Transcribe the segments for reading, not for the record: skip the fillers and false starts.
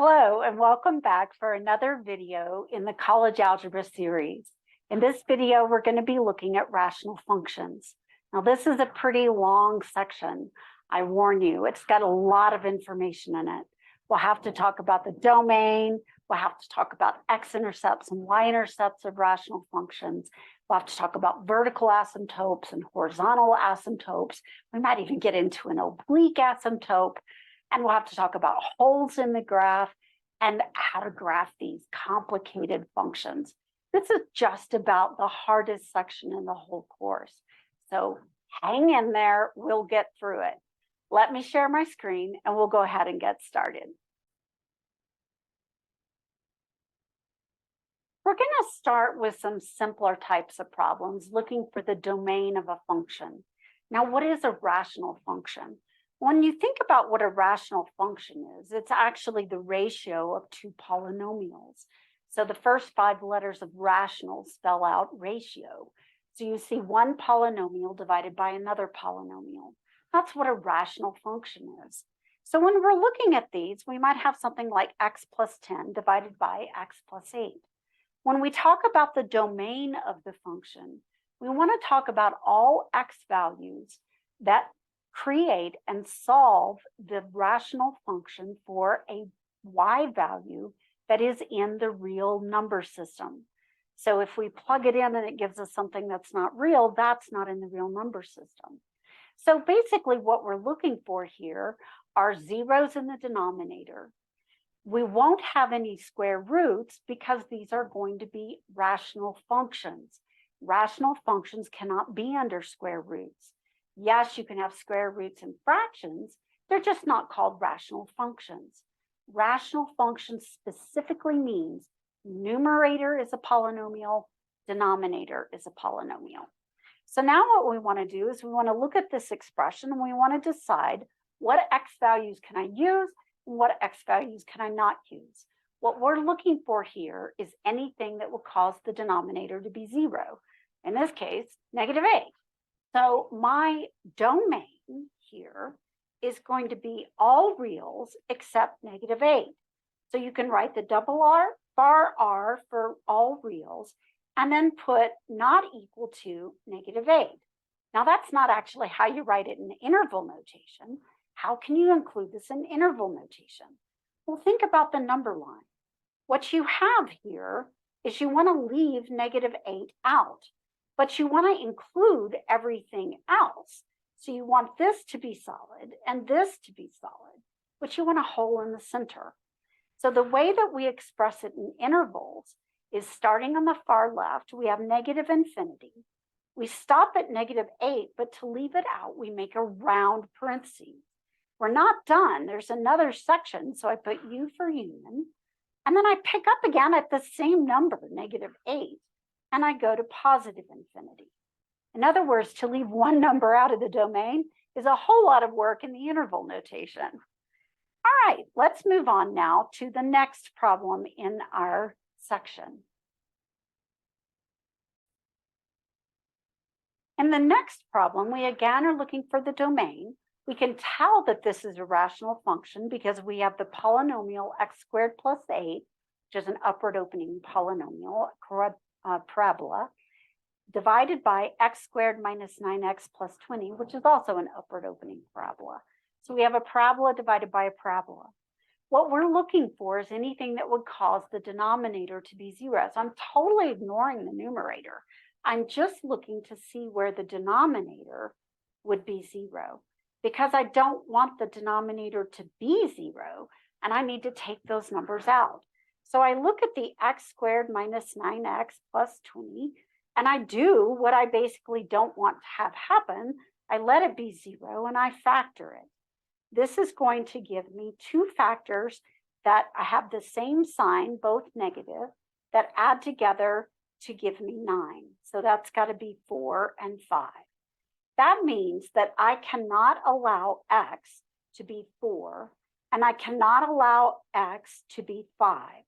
Hello, and welcome back for another video in the college algebra series. In this video, we're going to be looking at rational functions. Now, this is a pretty long section. I warn you, it's got a lot of information in it. We'll have to talk about the domain. We'll have to talk about x-intercepts and y-intercepts of rational functions. We'll have to talk about vertical asymptotes and horizontal asymptotes. We might even get into an oblique asymptote. And we'll have to talk about holes in the graph and how to graph these complicated functions. This is just about the hardest section in the whole course. So hang in there, we'll get through it. Let me share my screen and we'll go ahead and get started. We're going to start with some simpler types of problems, looking for the domain of a function. Now, what is a rational function? When you think about what a rational function is, it's actually the ratio of two polynomials. So the first 5 letters of rational spell out ratio. So you see one polynomial divided by another polynomial. That's what a rational function is. So when we're looking at these, we might have something like x plus 10 divided by x plus 8. When we talk about the domain of the function, we want to talk about all x values that create and solve the rational function for a y value that is in the real number system. So if we plug it in and it gives us something that's not real, that's not in the real number system. So basically what we're looking for here are zeros in the denominator. We won't have any square roots because these are going to be rational functions. Rational functions cannot be under square roots. Yes, you can have square roots and fractions. They're just not called rational functions. Rational functions specifically means numerator is a polynomial, denominator is a polynomial. So now what we want to do is we want to look at this expression and we want to decide what x values can I use and what x values can I not use. What we're looking for here is anything that will cause the denominator to be 0. In this case, -8. So my domain here is going to be all reals except -8. So you can write the double R, bar R for all reals, and then put not equal to -8. Now that's not actually how you write it in interval notation. How can you include this in interval notation? Well, think about the number line. What you have here is you want to leave -8 out. But you want to include everything else. So you want this to be solid and this to be solid, but you want a hole in the center. So the way that we express it in intervals is starting on the far left, we have -infinity. We stop at -8, but to leave it out, we make a round parentheses. We're not done. There's another section, so I put U for union. And then I pick up again at the same number, -8. And I go to +infinity. In other words, to leave one number out of the domain is a whole lot of work in the interval notation. All right, let's move on now to the next problem in our section. In the next problem, we again are looking for the domain. We can tell that this is a rational function because we have the polynomial x² plus 8, which is an upward opening polynomial, parabola, divided by x² minus 9x plus 20, which is also an upward opening parabola. So we have a parabola divided by a parabola. What we're looking for is anything that would cause the denominator to be 0. So I'm totally ignoring the numerator. I'm just looking to see where the denominator would be 0 because I don't want the denominator to be 0 and I need to take those numbers out. So I look at the x² minus 9x plus 20, and I do what I basically don't want to have happen. I let it be 0, and I factor it. This is going to give me 2 factors that I have the same sign, both negative, that add together to give me 9. So that's got to be 4 and 5. That means that I cannot allow x to be 4, and I cannot allow x to be 5.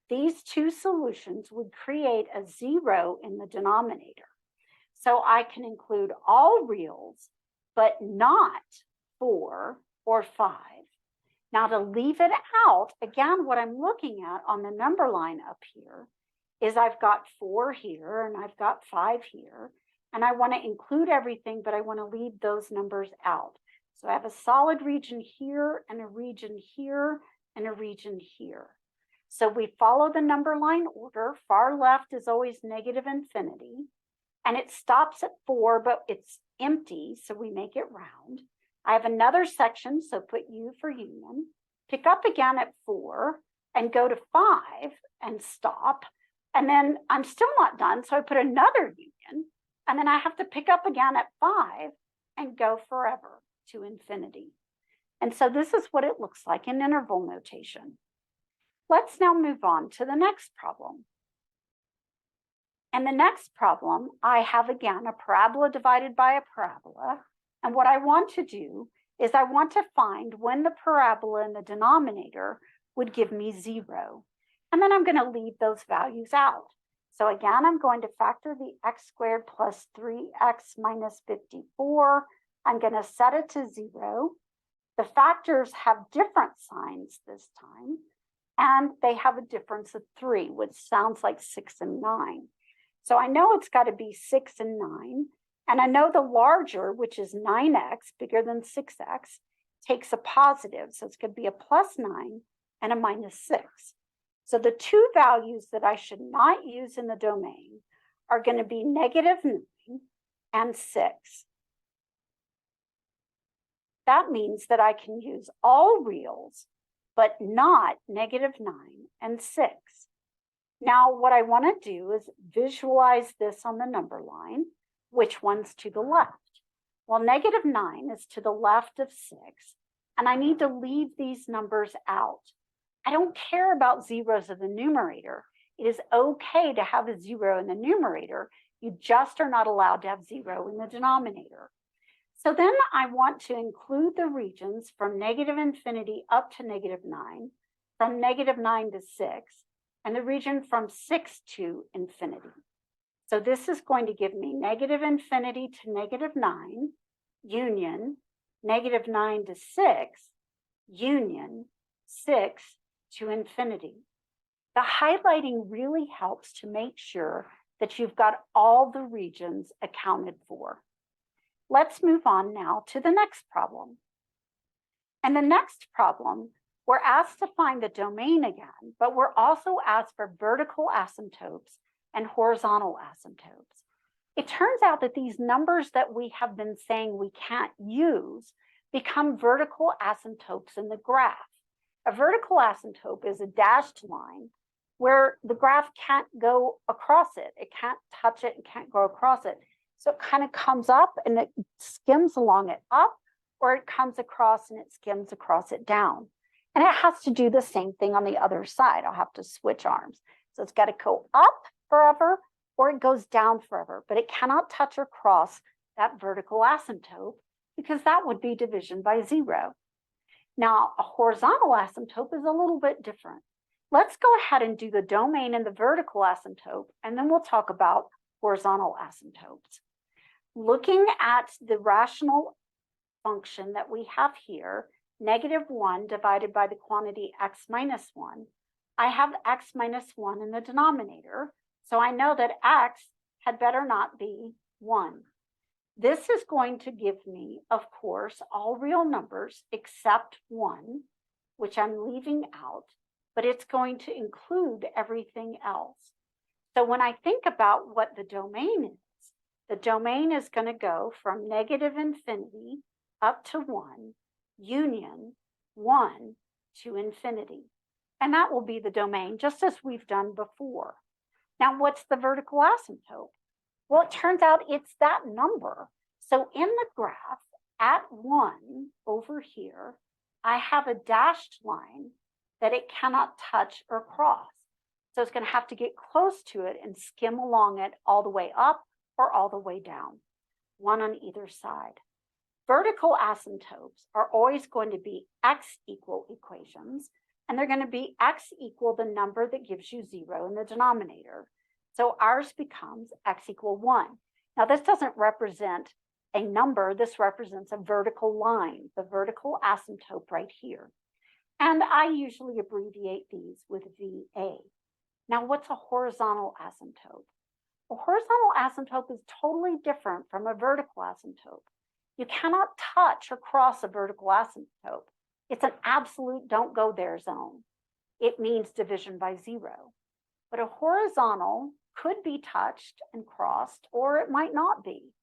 These 2 solutions would create a 0 in the denominator. So I can include all reals, but not 4 or 5. Now to leave it out, again, what I'm looking at on the number line up here is I've got 4 here and I've got 5 here, and I want to include everything, but I want to leave those numbers out. So I have a solid region here and a region here and a region here. So we follow the number line order. Far left is always negative infinity, and it stops at 4, but it's empty, so we make it round. I have another section, so put U for union, pick up again at 4 and go to 5 and stop. And then I'm still not done, so I put another union, and then I have to pick up again at 5 and go forever to infinity. And so this is what it looks like in interval notation. Let's now move on to the next problem. And the next problem, I have again a parabola divided by a parabola. And what I want to do is I want to find when the parabola in the denominator would give me 0. And then I'm going to leave those values out. So again, I'm going to factor the x squared plus 3x minus 54. I'm going to set it to 0. The factors have different signs this time, and they have a difference of 3, which sounds like 6 and 9. So I know it's got to be 6 and 9. And I know the larger, which is 9x, bigger than 6x, takes a positive. So it's going to be a plus 9 and a minus 6. So the two values that I should not use in the domain are going to be negative 9 and 6. That means that I can use all reals, but not negative 9 and 6. Now, what I want to do is visualize this on the number line. Which one's to the left? Well, negative 9 is to the left of 6, and I need to leave these numbers out. I don't care about zeros in the numerator. It is okay to have a 0 in the numerator. You just are not allowed to have 0 in the denominator. So then I want to include the regions from negative infinity up to negative 9, from negative 9 to 6, and the region from 6 to infinity. So this is going to give me negative infinity to negative 9, union, negative 9 to 6, union, 6 to infinity. The highlighting really helps to make sure that you've got all the regions accounted for. Let's move on now to the next problem. And the next problem, we're asked to find the domain again, but we're also asked for vertical asymptotes and horizontal asymptotes. It turns out that these numbers that we have been saying we can't use become vertical asymptotes in the graph. A vertical asymptote is a dashed line where the graph can't go across it. It can't touch it, it can't go across it. So it kind of comes up and it skims along it up, or it comes across and it skims across it down. And it has to do the same thing on the other side. I'll have to switch arms. So it's got to go up forever, or it goes down forever, but it cannot touch or cross that vertical asymptote because that would be division by 0. Now, a horizontal asymptote is a little bit different. Let's go ahead and do the domain in the vertical asymptote, and then we'll talk about horizontal asymptotes. Looking at the rational function that we have here, negative 1 divided by the quantity x minus 1, I have x minus 1 in the denominator, so I know that x had better not be 1. This is going to give me, of course, all real numbers except 1, which I'm leaving out, but it's going to include everything else. So when I think about what the domain is going to go from negative infinity up to 1, union 1 to infinity. And that will be the domain, just as we've done before. Now, what's the vertical asymptote? Well, it turns out it's that number. So in the graph, at 1 over here, I have a dashed line that it cannot touch or cross. So it's going to have to get close to it and skim along it all the way up or all the way down, one on either side. Vertical asymptotes are always going to be x equal equations, and they're going to be x equal the number that gives you 0 in the denominator. So ours becomes x equal 1. Now, this doesn't represent a number. This represents a vertical line, the vertical asymptote right here. And I usually abbreviate these with VA. Now, what's a horizontal asymptote? A horizontal asymptote is totally different from a vertical asymptote. You cannot touch or cross a vertical asymptote. It's an absolute don't go there zone. It means division by 0. But a horizontal could be touched and crossed, or it might not be.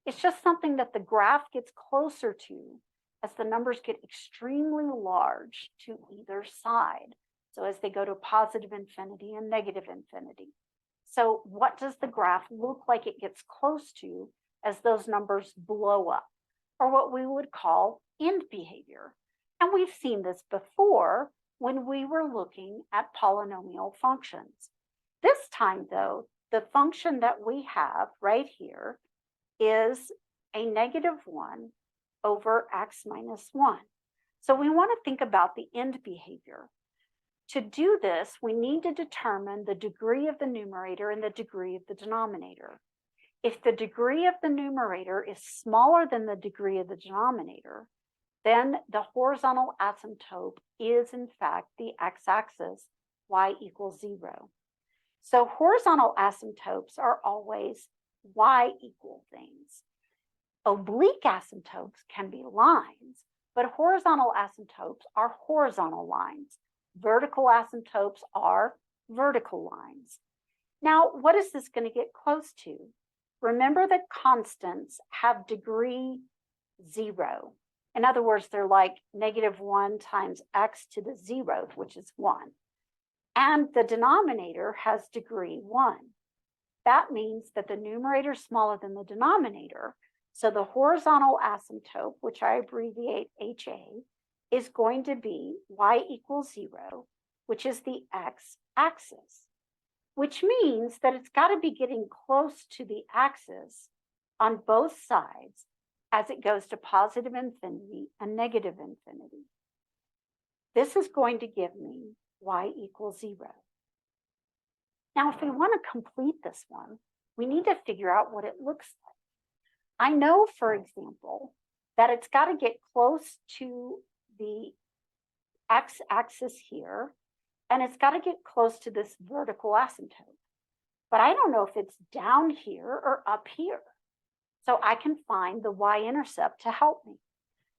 It's just something that the graph gets closer to as the numbers get extremely large to either side. So as they go to positive infinity and negative infinity. So what does the graph look like it gets close to as those numbers blow up, or what we would call end behavior? And we've seen this before when we were looking at polynomial functions. This time, though, the function that we have right here is a -1 over x minus 1. So we want to think about the end behavior. To do this, we need to determine the degree of the numerator and the degree of the denominator. If the degree of the numerator is smaller than the degree of the denominator, then the horizontal asymptote is in fact the x-axis, y equals 0. So horizontal asymptotes are always y equal things. Oblique asymptotes can be lines, but horizontal asymptotes are horizontal lines. Vertical asymptotes are vertical lines. Now, what is this going to get close to? Remember that constants have degree 0. In other words, they're like -1 times x to the 0th, which is 1. And the denominator has degree 1. That means that the numerator is smaller than the denominator. So the horizontal asymptote, which I abbreviate HA, is going to be y equals 0, which is the x-axis, which means that it's got to be getting close to the axis on both sides as it goes to positive infinity and negative infinity. This is going to give me y equals 0. Now, if we want to complete this one, we need to figure out what it looks like. I know, for example, that it's got to get close to the x-axis here, and it's got to get close to this vertical asymptote. But I don't know if it's down here or up here. So I can find the y-intercept to help me.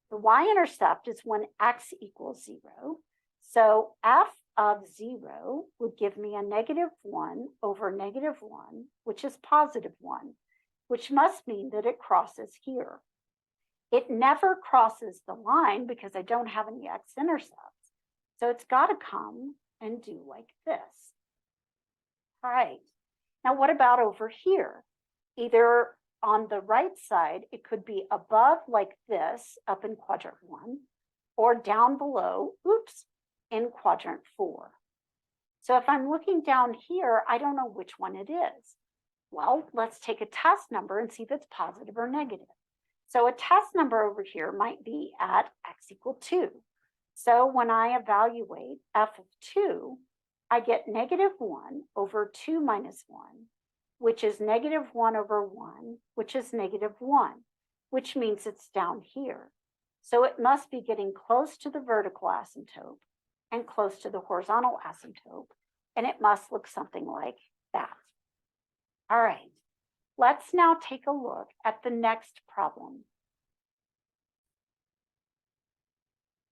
The y-intercept is when x equals 0. So f of 0 would give me a -1 over -1, which is +1, which must mean that it crosses here. It never crosses the line because I don't have any x-intercepts. So it's got to come and do like this. All right. Now, what about over here? Either on the right side, it could be above like this up in quadrant 1, or down below, in quadrant 4. So if I'm looking down here, I don't know which one it is. Well, let's take a test number and see if it's positive or negative. So a test number over here might be at x equal 2. So when I evaluate f of 2, I get -1 over 2 minus 1, which is -1 over 1, which is -1, which means it's down here. So it must be getting close to the vertical asymptote and close to the horizontal asymptote, and it must look something like that. All right, let's now take a look at the next problem.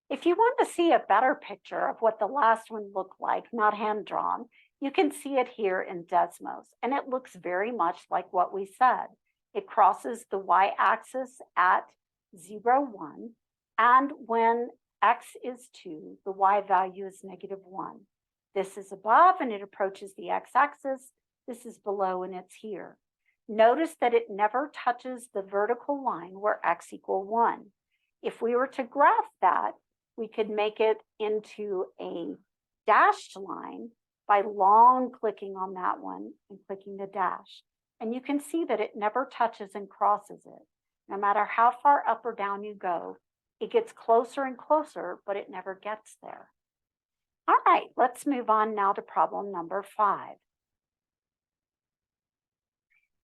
If you want to see a better picture of what the last one looked like, not hand-drawn, you can see it here in Desmos, and it looks very much like what we said. It crosses the y-axis at 0, 1, and when x is 2, the y value is -1. This is above and it approaches the x-axis. This is below and it's here. Notice that it never touches the vertical line where x equals 1. If we were to graph that, we could make it into a dashed line by long clicking on that one and clicking the dash. And you can see that it never touches and crosses it. No matter how far up or down you go, it gets closer and closer, but it never gets there. All right, let's move on now to problem number 5.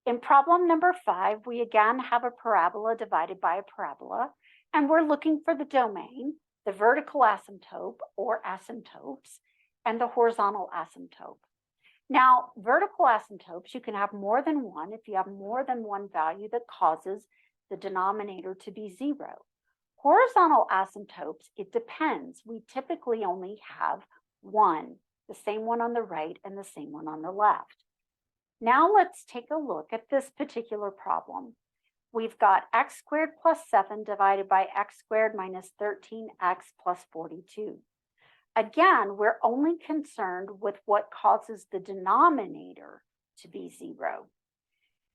In problem number 5, we again have a parabola divided by a parabola, and we're looking for the domain. the vertical asymptote or asymptotes, and the horizontal asymptote. Now, vertical asymptotes, you can have more than one if you have more than one value that causes the denominator to be 0. Horizontal asymptotes, it depends. We typically only have one, the same one on the right and the same one on the left. Now let's take a look at this particular problem. We've got x squared plus 7 divided by x squared minus 13x plus 42. Again, we're only concerned with what causes the denominator to be 0.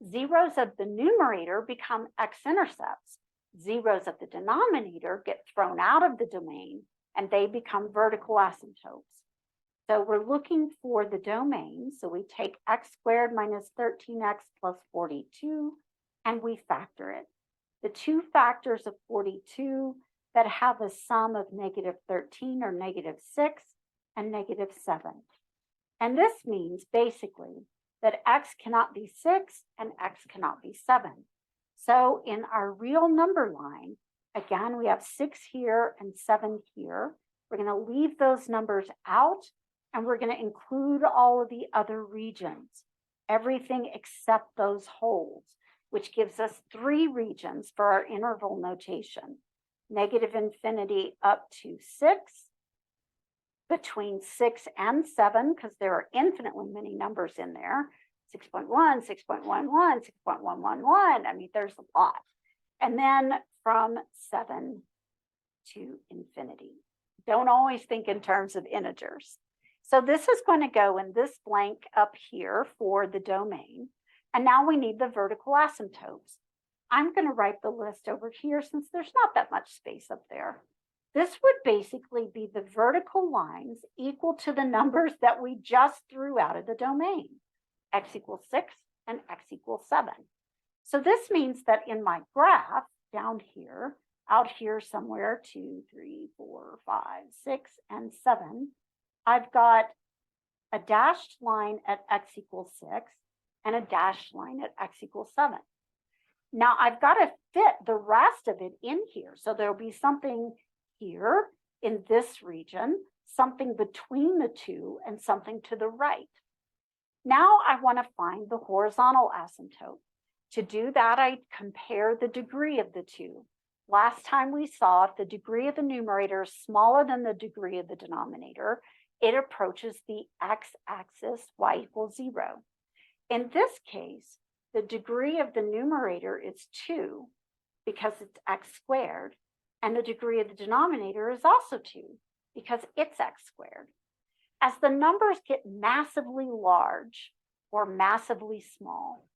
Zeros of the numerator become x-intercepts. Zeros of the denominator get thrown out of the domain and they become vertical asymptotes. So we're looking for the domain. So we take x squared minus 13x plus 42 and we factor it. The two factors of 42 that have a sum of negative 13 or negative 6 and negative 7. And this means basically that x cannot be 6 and x cannot be 7. So in our real number line, again, we have 6 here and 7 here. We're going to leave those numbers out and we're going to include all of the other regions, everything except those holes, which gives us 3 regions for our interval notation. Negative infinity up to 6, between 6 and 7, because there are infinitely many numbers in there, 6.1, 6.11, 6.111, I mean, there's a lot. And then from 7 to infinity. Don't always think in terms of integers. So this is going to go in this blank up here for the domain. And now we need the vertical asymptotes. I'm going to write the list over here since there's not that much space up there. This would basically be the vertical lines equal to the numbers that we just threw out of the domain, x equals 6 and x equals 7. So this means that in my graph down here, out here somewhere, 2, 3, 4, 5, 6, and 7, I've got a dashed line at x equals 6 and a dashed line at x equals 7. Now I've got to fit the rest of it in here. So there'll be something here in this region, something between the two, and something to the right. Now I want to find the horizontal asymptote. To do that, I compare the degree of the two. Last time we saw if the degree of the numerator is smaller than the degree of the denominator, it approaches the x-axis, y equals 0. In this case, the degree of the numerator is 2 because it's x squared, and the degree of the denominator is also 2 because it's x squared. As the numbers get massively large or massively small,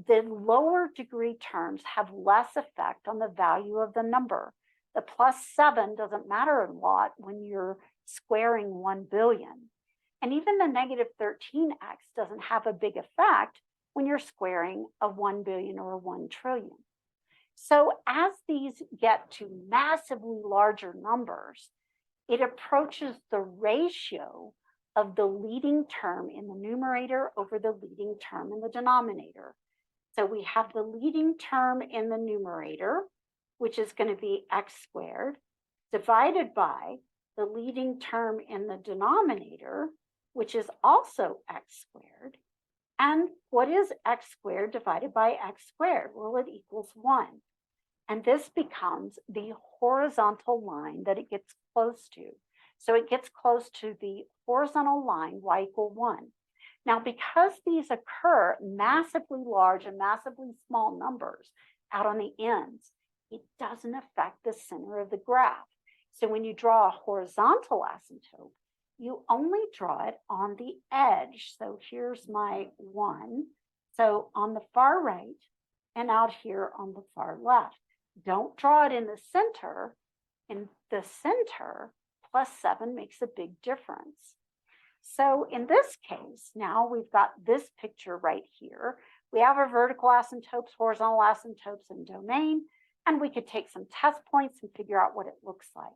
the lower degree terms have less effect on the value of the number. The plus 7 doesn't matter a lot when you're squaring 1 billion. And even the negative 13x doesn't have a big effect when you're squaring a 1 billion or a 1 trillion. So as these get to massively larger numbers, it approaches the ratio of the leading term in the numerator over the leading term in the denominator. So we have the leading term in the numerator, which is going to be x squared, divided by the leading term in the denominator, which is also x squared. And what is x squared divided by x squared? Well, it equals 1. And this becomes the horizontal line that it gets close to. So it gets close to the horizontal line, y equal 1. Now, because these occur massively large and massively small numbers out on the ends, it doesn't affect the center of the graph. So when you draw a horizontal asymptote, you only draw it on the edge. So here's my 1. So on the far right and out here on the far left. Don't draw it in the center. In the center, plus 7 makes a big difference. So in this case, now we've got this picture right here. We have our vertical asymptotes, horizontal asymptotes, and domain, and we could take some test points and figure out what it looks like.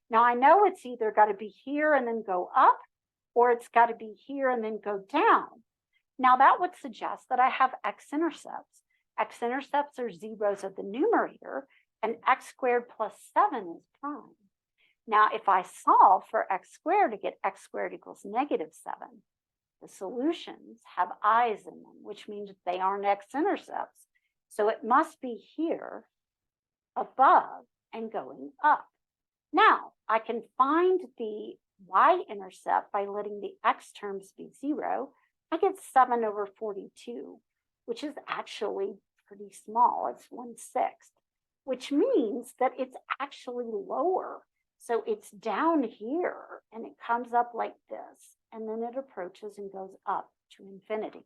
Now I know it's either got to be here and then go up, or it's got to be here and then go down. Now that would suggest that I have x-intercepts. X-intercepts are zeros of the numerator, and x squared plus 7 is prime. Now, if I solve for x squared to get x squared equals -7, the solutions have i's in them, which means they aren't x-intercepts. So it must be here above and going up. Now, I can find the y-intercept by letting the x terms be 0. I get 7/42, which is actually pretty small. It's 1/6, which means that it's actually lower. So it's down here and it comes up like this, and then it approaches and goes up to infinity.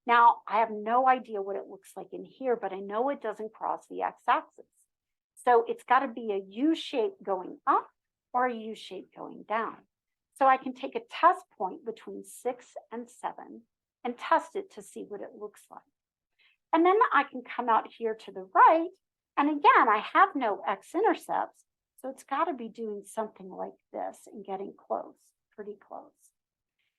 Now, I have no idea what it looks like in here, but I know it doesn't cross the x-axis. So it's got to be a U shape going up or a U shape going down. So I can take a test point between 6 and 7 and test it to see what it looks like. And then I can come out here to the right. And again, I have no x-intercepts. So it's got to be doing something like this and getting close, pretty close.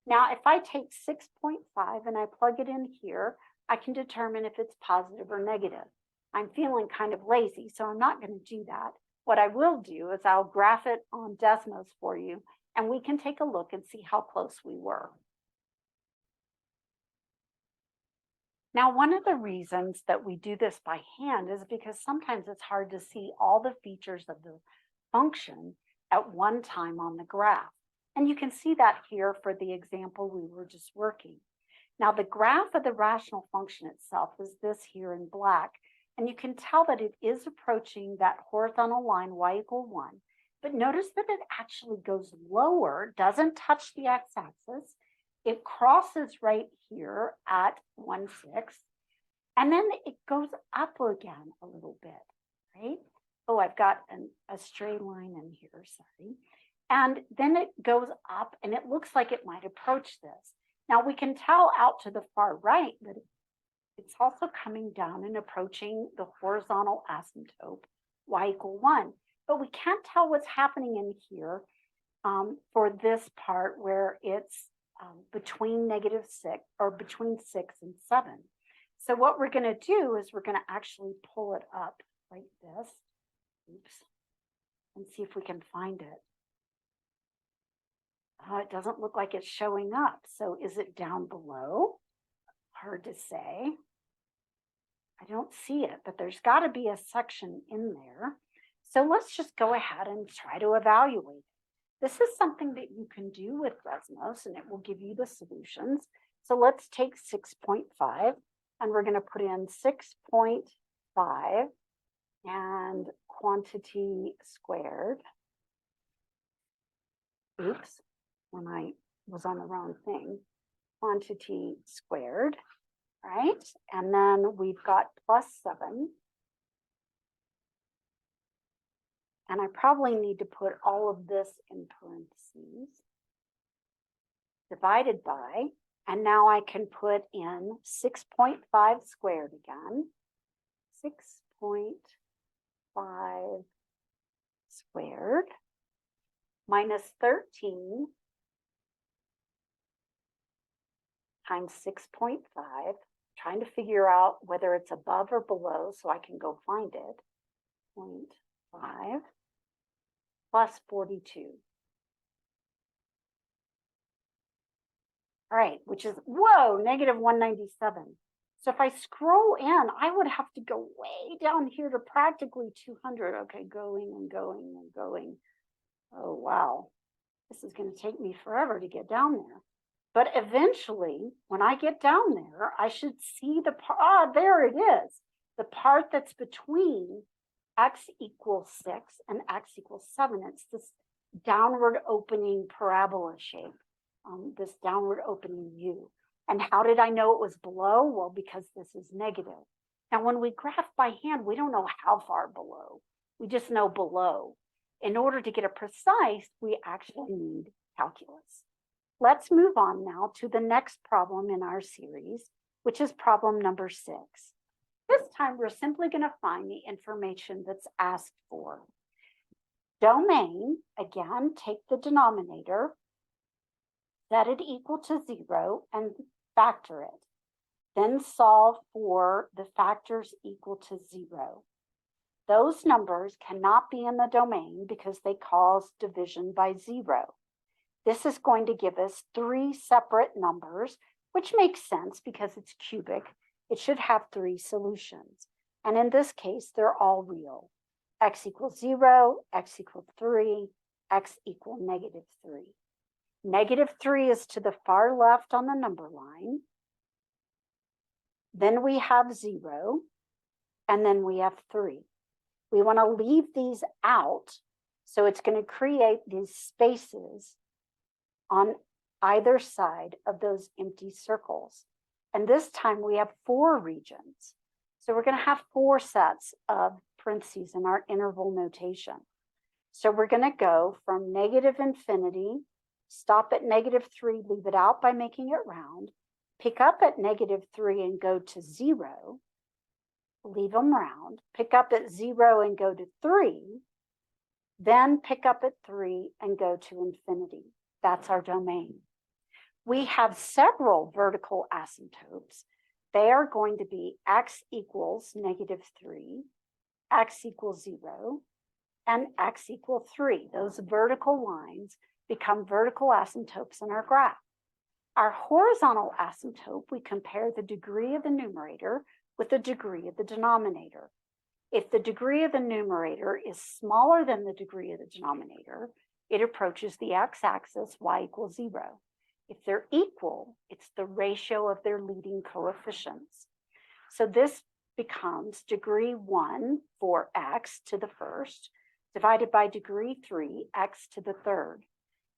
Now, if I take 6.5 and I plug it in here, I can determine if it's positive or negative. I'm feeling kind of lazy, so I'm not going to do that. What I will do is I'll graph it on Desmos for you, and we can take a look and see how close we were. Now, one of the reasons that we do this by hand is because sometimes it's hard to see all the features of the function at one time on the graph. And you can see that here for the example we were just working. Now, the graph of the rational function itself is this here in black. And you can tell that it is approaching that horizontal line y = 1. But notice that it actually goes lower, doesn't touch the x-axis. It crosses right here at 1/6. And then it goes up again a little bit, right? Oh, I've got a straight line in here, sorry. And then it goes up and it looks like it might approach this. Now we can tell out to the far right that it's also coming down and approaching the horizontal asymptote y = 1. But we can't tell what's happening in here for this part where it's between -6 or between 6 and 7. So what we're going to do is we're going to actually pull it up like this. Oops. And see if we can find it. It doesn't look like it's showing up. So is it down below? Hard to say. I don't see it, but there's got to be a section in there. So let's just go ahead and try to evaluate it. This is something that you can do with Desmos, and it will give you the solutions. So let's take 6.5, and we're going to put in 6.5 and quantity squared. Oops, when I was on the wrong thing. Quantity squared, right? And then we've got +7. And I probably need to put all of this in parentheses, divided by, and now I can put in 6.5 squared again. 6.5 squared minus 13 times 6.5, trying to figure out whether it's above or below so I can go find it. 0.5 plus 42. All right, which is, whoa, -197. So if I scroll in, I would have to go way down here to practically 200. Okay, going and going and going. Oh, wow. This is going to take me forever to get down there. But eventually, when I get down there, I should see the part, there it is. The part that's between x = 6 and x = 7. It's this downward opening parabola shape, this downward opening U. And how did I know it was below? Well, because this is negative. Now, when we graph by hand, we don't know how far below. We just know below. In order to get it precise, we actually need calculus. Let's move on now to the next problem in our series, which is problem number 6. This time, we're simply going to find the information that's asked for. Domain, again, take the denominator, set it equal to 0, and factor it. Then solve for the factors equal to 0. Those numbers cannot be in the domain because they cause division by 0. This is going to give us 3 separate numbers, which makes sense because it's cubic. It should have 3 solutions. And in this case, they're all real. X equals 0, x equals 3, x equals -3. -3 is to the far left on the number line. Then we have 0, and then we have 3. We want to leave these out, so it's going to create these spaces on either side of those empty circles. And this time we have 4 regions. So we're going to have 4 sets of parentheses in our interval notation. So we're going to go from -infinity, stop at -3, leave it out by making it round, pick up at -3 and go to 0, leave them round, pick up at 0 and go to 3, then pick up at 3 and go to infinity. That's our domain. We have several vertical asymptotes. They are going to be x equals -3, x equals 0, and x equals 3. Those vertical lines become vertical asymptotes in our graph. Our horizontal asymptote, we compare the degree of the numerator with the degree of the denominator. If the degree of the numerator is smaller than the degree of the denominator, it approaches the x-axis, y equals 0. If they're equal, it's the ratio of their leading coefficients. So this becomes degree 1 for x to the first, divided by degree 3, x to the third.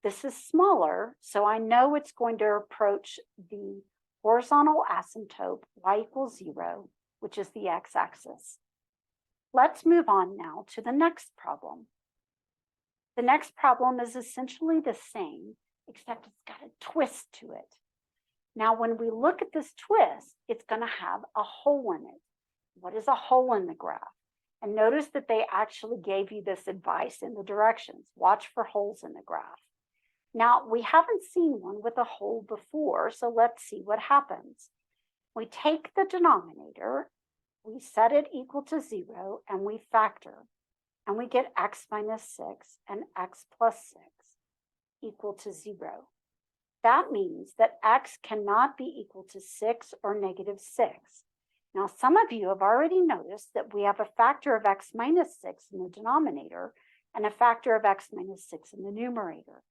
This is smaller, so I know it's going to approach the horizontal asymptote, y equals 0, which is the x-axis. Let's move on now to the next problem. The next problem is essentially the same, except it's got a twist to it. Now, when we look at this twist, it's going to have a hole in it. What is a hole in the graph? And notice that they actually gave you this advice in the directions. Watch for holes in the graph. Now, we haven't seen one with a hole before, so let's see what happens. We take the denominator, we set it equal to 0, and we factor. And we get x minus 6 and x plus 6 equal to 0. That means that x cannot be equal to 6 or -6. Now, some of you have already noticed that we have a factor of x minus 6 in the denominator and a factor of x minus 6 in the numerator.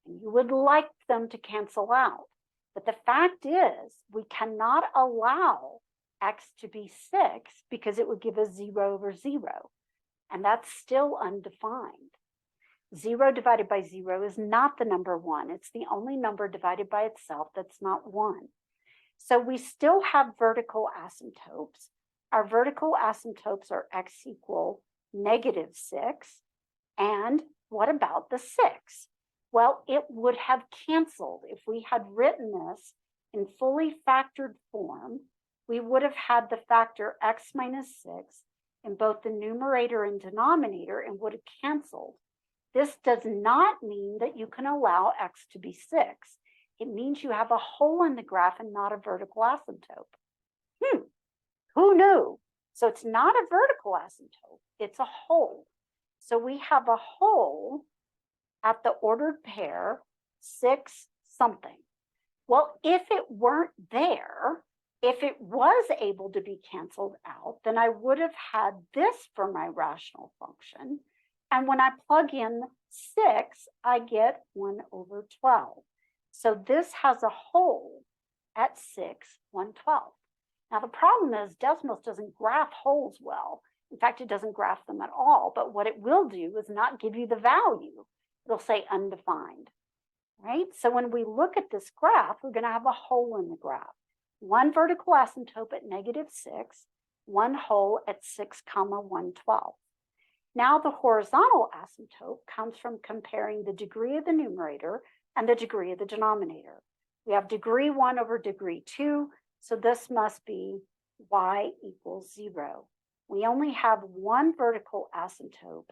And you would like them to cancel out. But the fact is, we cannot allow x to be 6 because it would give us 0 over 0. And that's still undefined. 0 divided by 0 is not the number 1. It's the only number divided by itself that's not 1. So we still have vertical asymptotes. Our vertical asymptotes are x equal -6. And what about the 6? Well, it would have canceled. If we had written this in fully factored form, we would have had the factor x minus 6 in both the numerator and denominator and would have canceled. This does not mean that you can allow x to be 6. It means you have a hole in the graph and not a vertical asymptote. Who knew? So it's not a vertical asymptote, it's a hole. So we have a hole at the ordered pair 6 something. Well, if it weren't there, if it was able to be canceled out, then I would have had this for my rational function. And when I plug in 6, I get 1 over 12. So this has a hole at 6, 1/12. Now the problem is Desmos doesn't graph holes well. In fact, it doesn't graph them at all. But what it will do is not give you the value. It'll say undefined, right? So when we look at this graph, we're going to have a hole in the graph. One vertical asymptote at -6, one hole at 6, 1/12. Now the horizontal asymptote comes from comparing the degree of the numerator and the degree of the denominator. We have degree 1 over degree 2, so this must be y equals 0. We only have one vertical asymptote,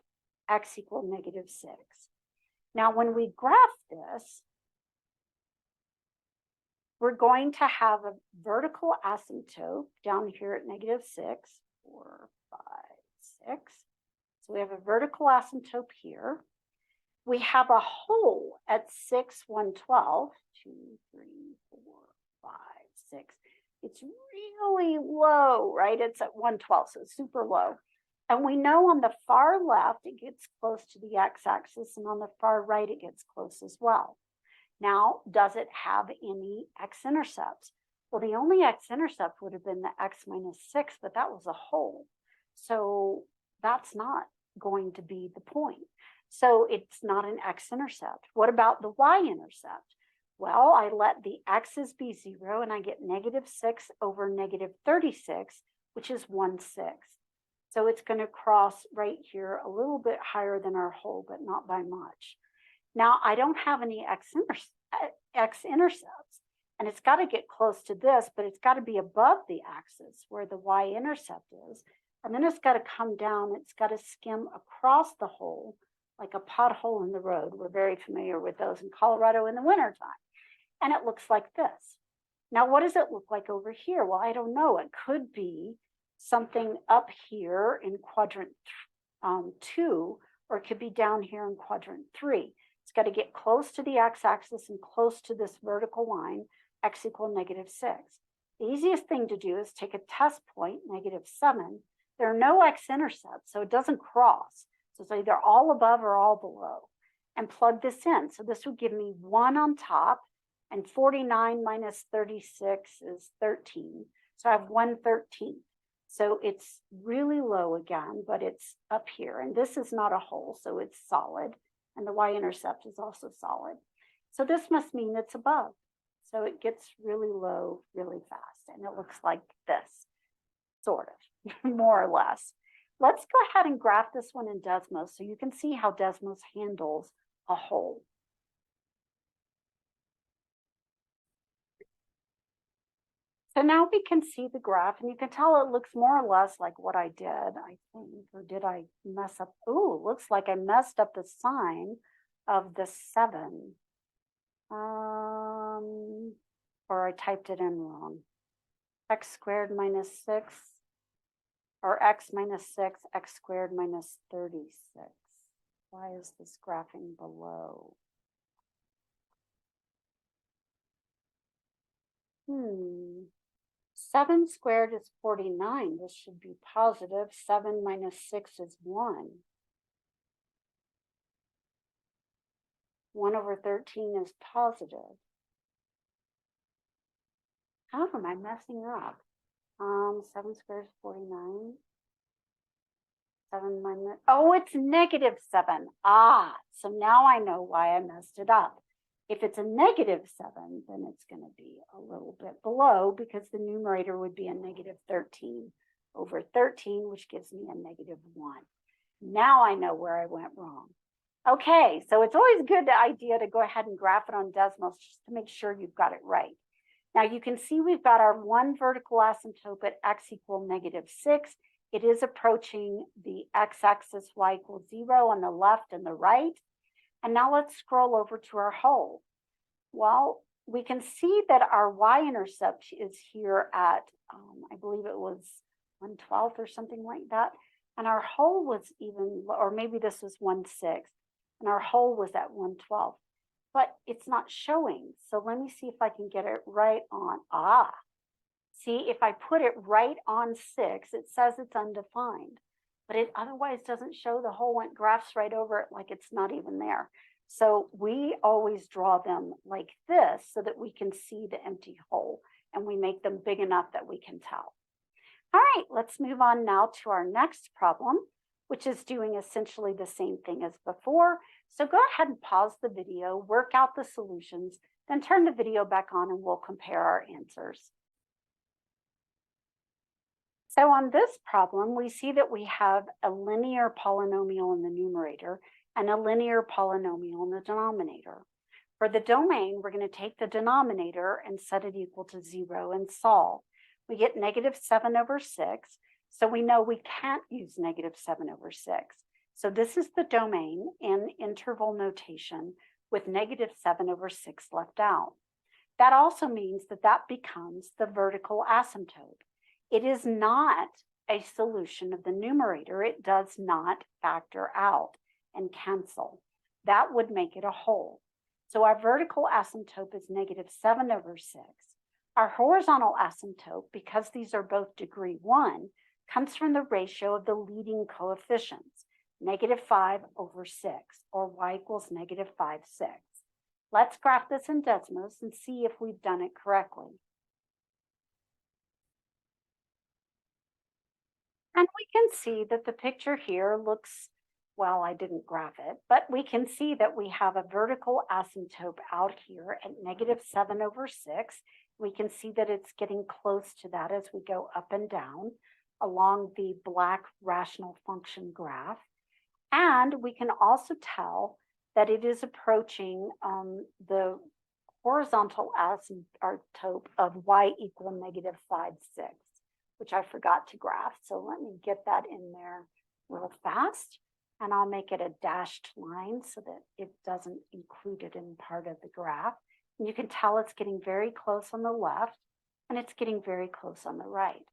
x equals -6. Now, when we graph this, we're going to have a vertical asymptote down here at -6, 4, 5, 6. So we have a vertical asymptote here. We have a hole at 6, 112, 2, 3, 4, 5, 6. It's really low, right? It's at 112, so it's super low. And we know on the far left, it gets close to the x-axis, and on the far right, it gets close as well. Now, does it have any x-intercepts? Well, the only x-intercept would have been the x minus 6, but that was a hole. So that's not going to be the point. So it's not an x-intercept. What about the y-intercept? Well, I let the x's be 0, and I get negative 6 over negative 36, which is 1/6. So it's going to cross right here a little bit higher than our hole, but not by much. Now, I don't have any x-intercepts, and it's got to get close to this, but it's got to be above the axis where the y-intercept is. And then it's got to come down. It's got to skim across the hole like a pothole in the road. We're very familiar with those in Colorado in the wintertime. And it looks like this. Now, what does it look like over here? Well, I don't know. It could be something up here in quadrant 2, or it could be down here in quadrant 3. It's got to get close to the x-axis and close to this vertical line, x equal negative 6. The easiest thing to do is take a test point, negative 7. There are no x-intercepts, so it doesn't cross. So it's either all above or all below. And plug this in. So this would give me 1 on top, and 49 minus 36 is 13. So I have 1/13. So it's really low again, but it's up here. And this is not a hole, so it's solid. And the y-intercept is also solid. So this must mean it's above. So it gets really low really fast. And it looks like this, sort of, more or less. Let's go ahead and graph this one in Desmos so you can see how Desmos handles a hole. So now we can see the graph, and you can tell it looks more or less like what I did, I think. Or did I mess up? Oh, it looks like I messed up the sign of the 7. Or I typed it in wrong. X squared minus 6, or x minus 6, x squared minus 36. Why is this graphing below? 7 squared is 49. This should be positive. 7 minus 6 is 1. 1 over 13 is positive. How am I messing up? 7 squared is 49. 7 minus, oh, it's negative 7. Ah, so now I know why I messed it up. If it's a negative 7, then it's going to be a little bit below because the numerator would be a negative 13 over 13, which gives me a negative 1. Now I know where I went wrong. Okay, so it's always a good idea to go ahead and graph it on Desmos just to make sure you've got it right. Now you can see we've got our one vertical asymptote at x equal negative 6. It is approaching the x-axis y equals 0 on the left and the right. And now let's scroll over to our hole. Well, we can see that our y-intercept is here at, I believe it was 1/12 or something like that. And our hole was even, or maybe this was 1/6, and our hole was at 1/12. But it's not showing. So let me see if I can get it right on. Ah, see, if I put it right on 6, it says it's undefined. But it otherwise doesn't show the hole, and graphs right over it like it's not even there. So we always draw them like this so that we can see the empty hole, and we make them big enough that we can tell. All right, let's move on now to our next problem, which is doing essentially the same thing as before. So go ahead and pause the video, work out the solutions, then turn the video back on and we'll compare our answers. So on this problem, we see that we have a linear polynomial in the numerator and a linear polynomial in the denominator. For the domain, we're going to take the denominator and set it equal to 0 and solve. We get negative 7 over 6, so we know we can't use negative 7 over 6. So this is the domain in interval notation with negative 7 over 6 left out. That also means that that becomes the vertical asymptote. It is not a solution of the numerator, it does not factor out and cancel. That would make it a whole. So our vertical asymptote is -7/6. Our horizontal asymptote, because these are both degree 1, comes from the ratio of the leading coefficients, -5/6, or y equals -5/6. Let's graph this in Desmos and see if we've done it correctly. And we can see that the picture here looks, well, I didn't graph it, but we can see that we have a vertical asymptote out here at -7/6. We can see that it's getting close to that as we go up and down along the black rational function graph. And we can also tell that it is approaching the horizontal asymptote of y equal -5/6, which I forgot to graph. So let me get that in there real fast. And I'll make it a dashed line so that it doesn't include it in part of the graph. And you can tell it's getting very close on the left and it's getting very close on the right.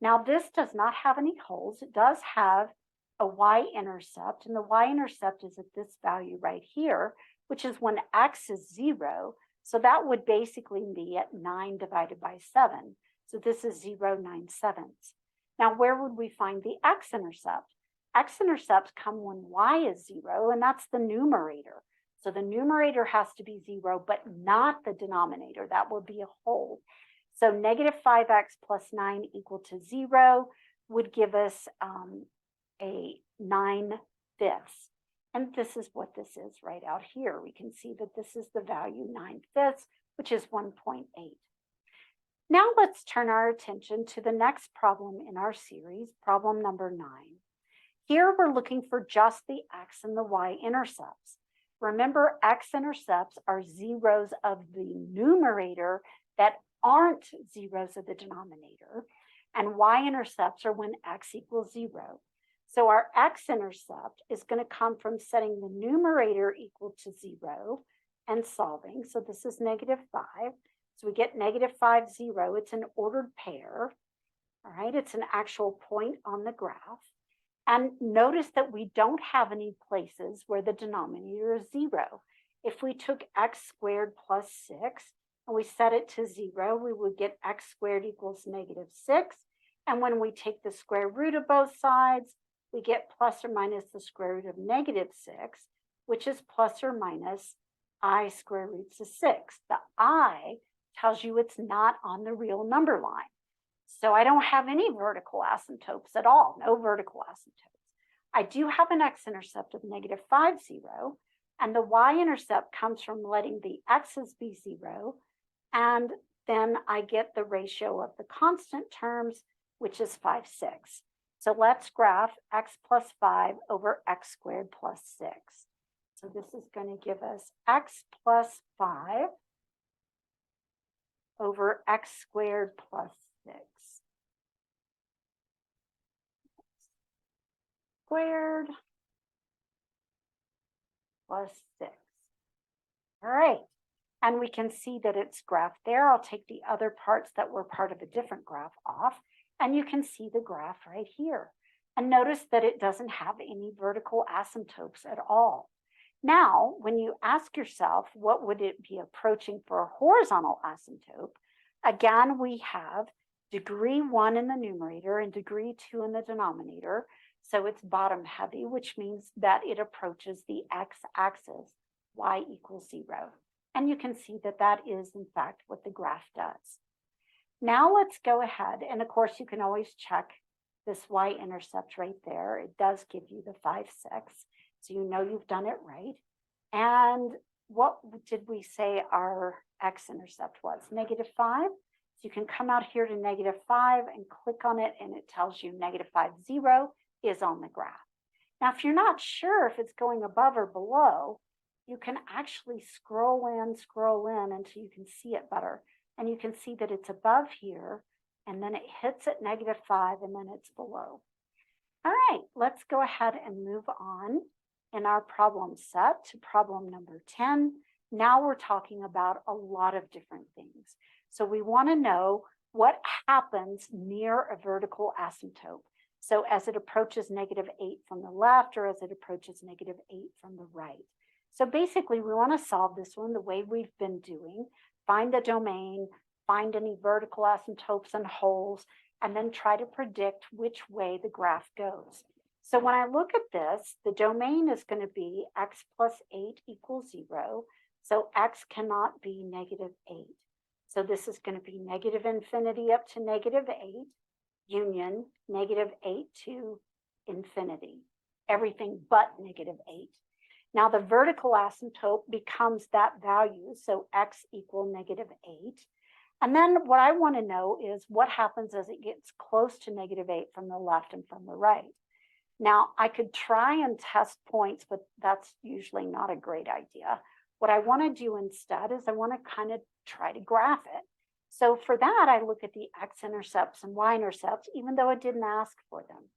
Now this does not have any holes. It does have a y-intercept, and the y-intercept is at this value right here, which is when x is 0. So that would basically be at 9 divided by 7. So this is 0.9. Now where would we find the x-intercept? X-intercepts come when y is 0, and that's the numerator. So the numerator has to be 0, but not the denominator. That will be a whole. So -5x plus 9 equal to 0 would give us a 9/5. And this is what this is right out here. We can see that this is the value 9/5, which is 1.8. Now let's turn our attention to the next problem in our series, problem number 9. Here we're looking for just the x and the y-intercepts. Remember, x-intercepts are zeros of the numerator that aren't zeros of the denominator, and y-intercepts are when x equals 0. So our x-intercept is going to come from setting the numerator equal to 0 and solving. So this is -5. So we get -5, 0. It's an ordered pair. All right, it's an actual point on the graph. And notice that we don't have any places where the denominator is 0. If we took x squared plus 6 and we set it to 0, we would get x squared equals -6. And when we take the square root of both sides, we get plus or minus the square root of -6, which is plus or minus I square roots of 6. The I tells you it's not on the real number line. So I don't have any vertical asymptotes at all, no vertical asymptotes. I do have an x-intercept of -5, 0, and the y-intercept comes from letting the x's be 0, and then I get the ratio of the constant terms, which is 5, 6. So let's graph x plus 5 over x squared plus 6. So this is going to give us x plus 5 over x squared plus 6. Squared plus 6. All right. And we can see that it's graphed there. I'll take the other parts that were part of a different graph off, and you can see the graph right here. And notice that it doesn't have any vertical asymptotes at all. Now, when you ask yourself, what would it be approaching for a horizontal asymptote? Again, we have degree 1 in the numerator and degree 2 in the denominator. So it's bottom heavy, which means that it approaches the x-axis, y equals 0. And you can see that that is, in fact, what the graph does. Now let's go ahead. And of course, you can always check this y-intercept right there. It does give you the 5, 6. So you know you've done it right. And what did we say our x-intercept was? -5. So you can come out here to -5 and click on it, and it tells you -5, 0 is on the graph. Now, if you're not sure if it's going above or below, you can actually scroll in until you can see it better. And you can see that it's above here, and then it hits at -5, and then it's below. All right, let's go ahead and move on in our problem set to problem number 10. Now we're talking about a lot of different things. So we want to know what happens near a vertical asymptote. So as it approaches -8 from the left or as it approaches -8 from the right. So basically we want to solve this one the way we've been doing, find the domain, find any vertical asymptotes and holes, and then try to predict which way the graph goes. So when I look at this, the domain is going to be x plus 8 equals 0. So x cannot be -8. So this is going to be -infinity up to -8, union -8 to infinity, everything but -8. Now the vertical asymptote becomes that value, so x equal -8. And then what I want to know is what happens as it gets close to -8 from the left and from the right. Now I could try and test points, but that's usually not a great idea. What I want to do instead is I want to kind of try to graph it. So for that, I look at the x-intercepts and y-intercepts, even though it didn't ask for them.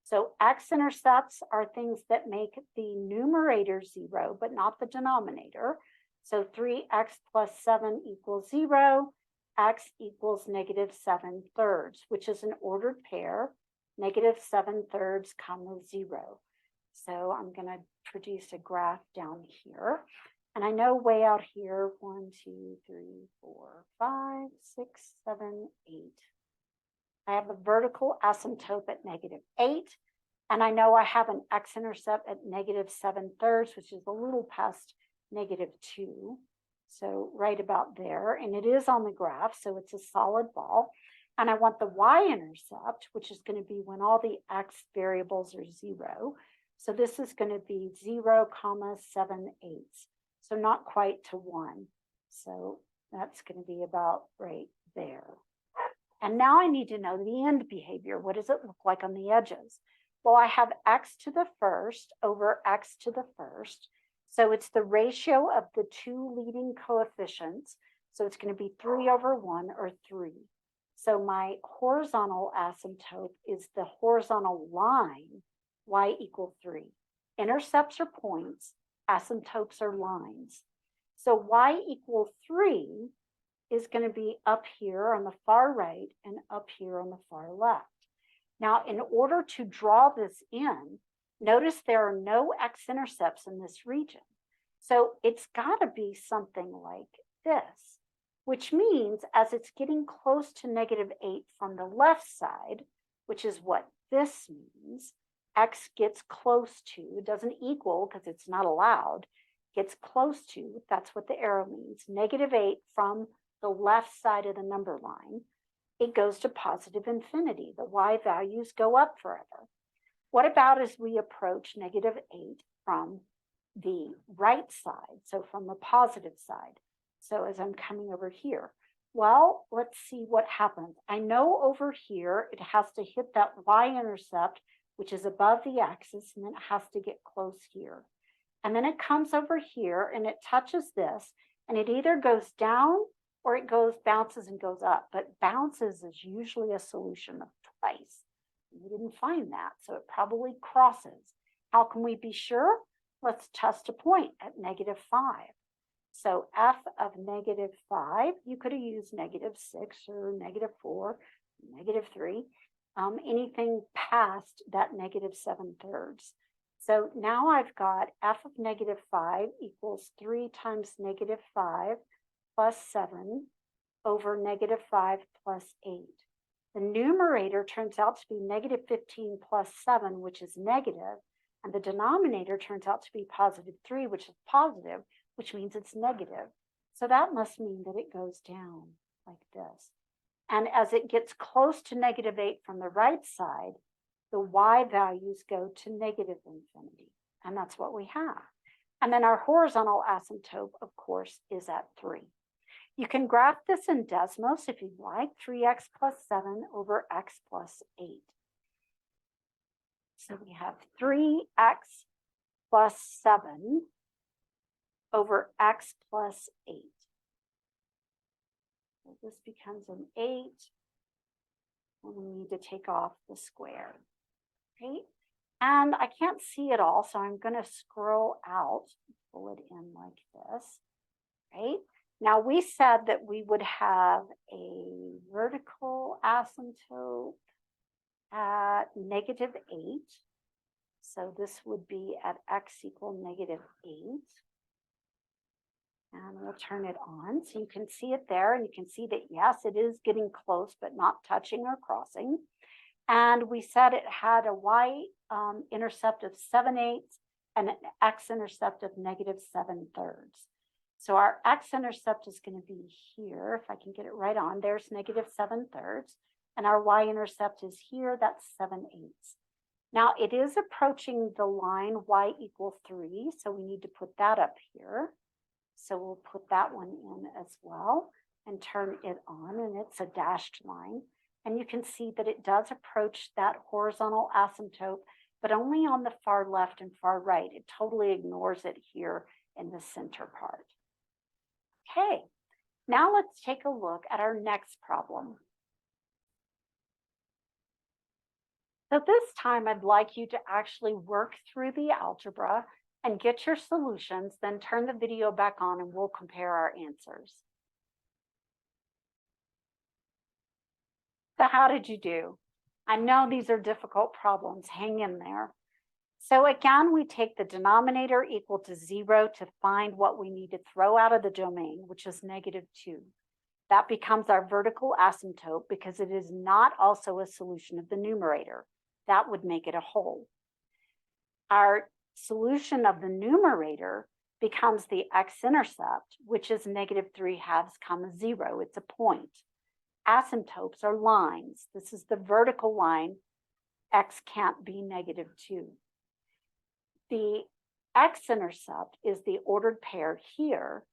So x-intercepts are things that make the numerator 0, but not the denominator. So 3x plus 7 equals 0, x equals -7/3, which is an ordered pair, -7/3, comma 0. So I'm going to produce a graph down here. And I know way out here, 1, 2, 3, 4, 5, 6, 7, 8. I have a vertical asymptote at -8. And I know I have an x-intercept at -7/3, which is a little past -2. So right about there. And it is on the graph, so it's a solid ball. And I want the y-intercept, which is going to be when all the x variables are 0. So this is going to be 0,7/8. So not quite to 1. So that's going to be about right there. And now I need to know the end behavior. What does it look like on the edges? Well, I have x to the first over x to the first. So it's the ratio of the two leading coefficients. So it's going to be 3/1 or 3. So my horizontal asymptote is the horizontal line, y equal 3. Intercepts are points, asymptotes are lines. So y equal 3 is going to be up here on the far right and up here on the far left. Now, in order to draw this in, notice there are no x-intercepts in this region. So it's got to be something like this, which means as it's getting close to -8 from the left side, which is what this means, x gets close to, doesn't equal because it's not allowed, gets close to, that's what the arrow means, -8 from the left side of the number line, it goes to positive infinity. The y values go up forever. What about as we approach -8 from the right side, so from the positive side? So as I'm coming over here, well, let's see what happens. I know over here it has to hit that y-intercept, which is above the axis, and then it has to get close here. And then it comes over here and it touches this, and it either goes down or it bounces and goes up, but bounces is usually a solution of twice. We didn't find that, so it probably crosses. How can we be sure? Let's test a point at -5. So f of -5, you could have used -6 or -4, -3, anything past that -7/3. So now I've got f of -5 equals 3 times -5 plus 7 over -5 plus 8. The numerator turns out to be -15 plus 7, which is negative, and the denominator turns out to be +3, which is positive, which means it's negative. So that must mean that it goes down like this. And as it gets close to -8 from the right side, the y values go to -infinity. And that's what we have. And then our horizontal asymptote, of course, is at 3. You can graph this in Desmos if you'd like, 3x plus 7 over x plus 8. So we have 3x plus 7 over x plus 8. So this becomes an 8, and we need to take off the square, right? And I can't see it all, so I'm going to scroll out, pull it in like this, right? Now we said that we would have a vertical asymptote at -8. So this would be at x equal -8. And we'll turn it on so you can see it there. And you can see that, yes, it is getting close, but not touching or crossing. And we said it had a y-intercept of 7/8 and an x-intercept of -7/3. So our x-intercept is going to be here. If I can get it right on, there's -7/3. And our y-intercept is here, that's 7/8. Now it is approaching the line y equal 3, so we need to put that up here. So we'll put that one in as well and turn it on, and it's a dashed line. And you can see that it does approach that horizontal asymptote, but only on the far left and far right. It totally ignores it here in the center part. Okay, now let's take a look at our next problem. So this time I'd like you to actually work through the algebra and get your solutions, then turn the video back on and we'll compare our answers. So how did you do? I know these are difficult problems, hang in there. So again, we take the denominator equal to 0 to find what we need to throw out of the domain, which is -2. That becomes our vertical asymptote because it is not also a solution of the numerator. That would make it a whole. Our solution of the numerator becomes the x-intercept, which is -3/2, 0. It's a point. Asymptotes are lines. This is the vertical line. X can't be -2. The x-intercept is the ordered pair here,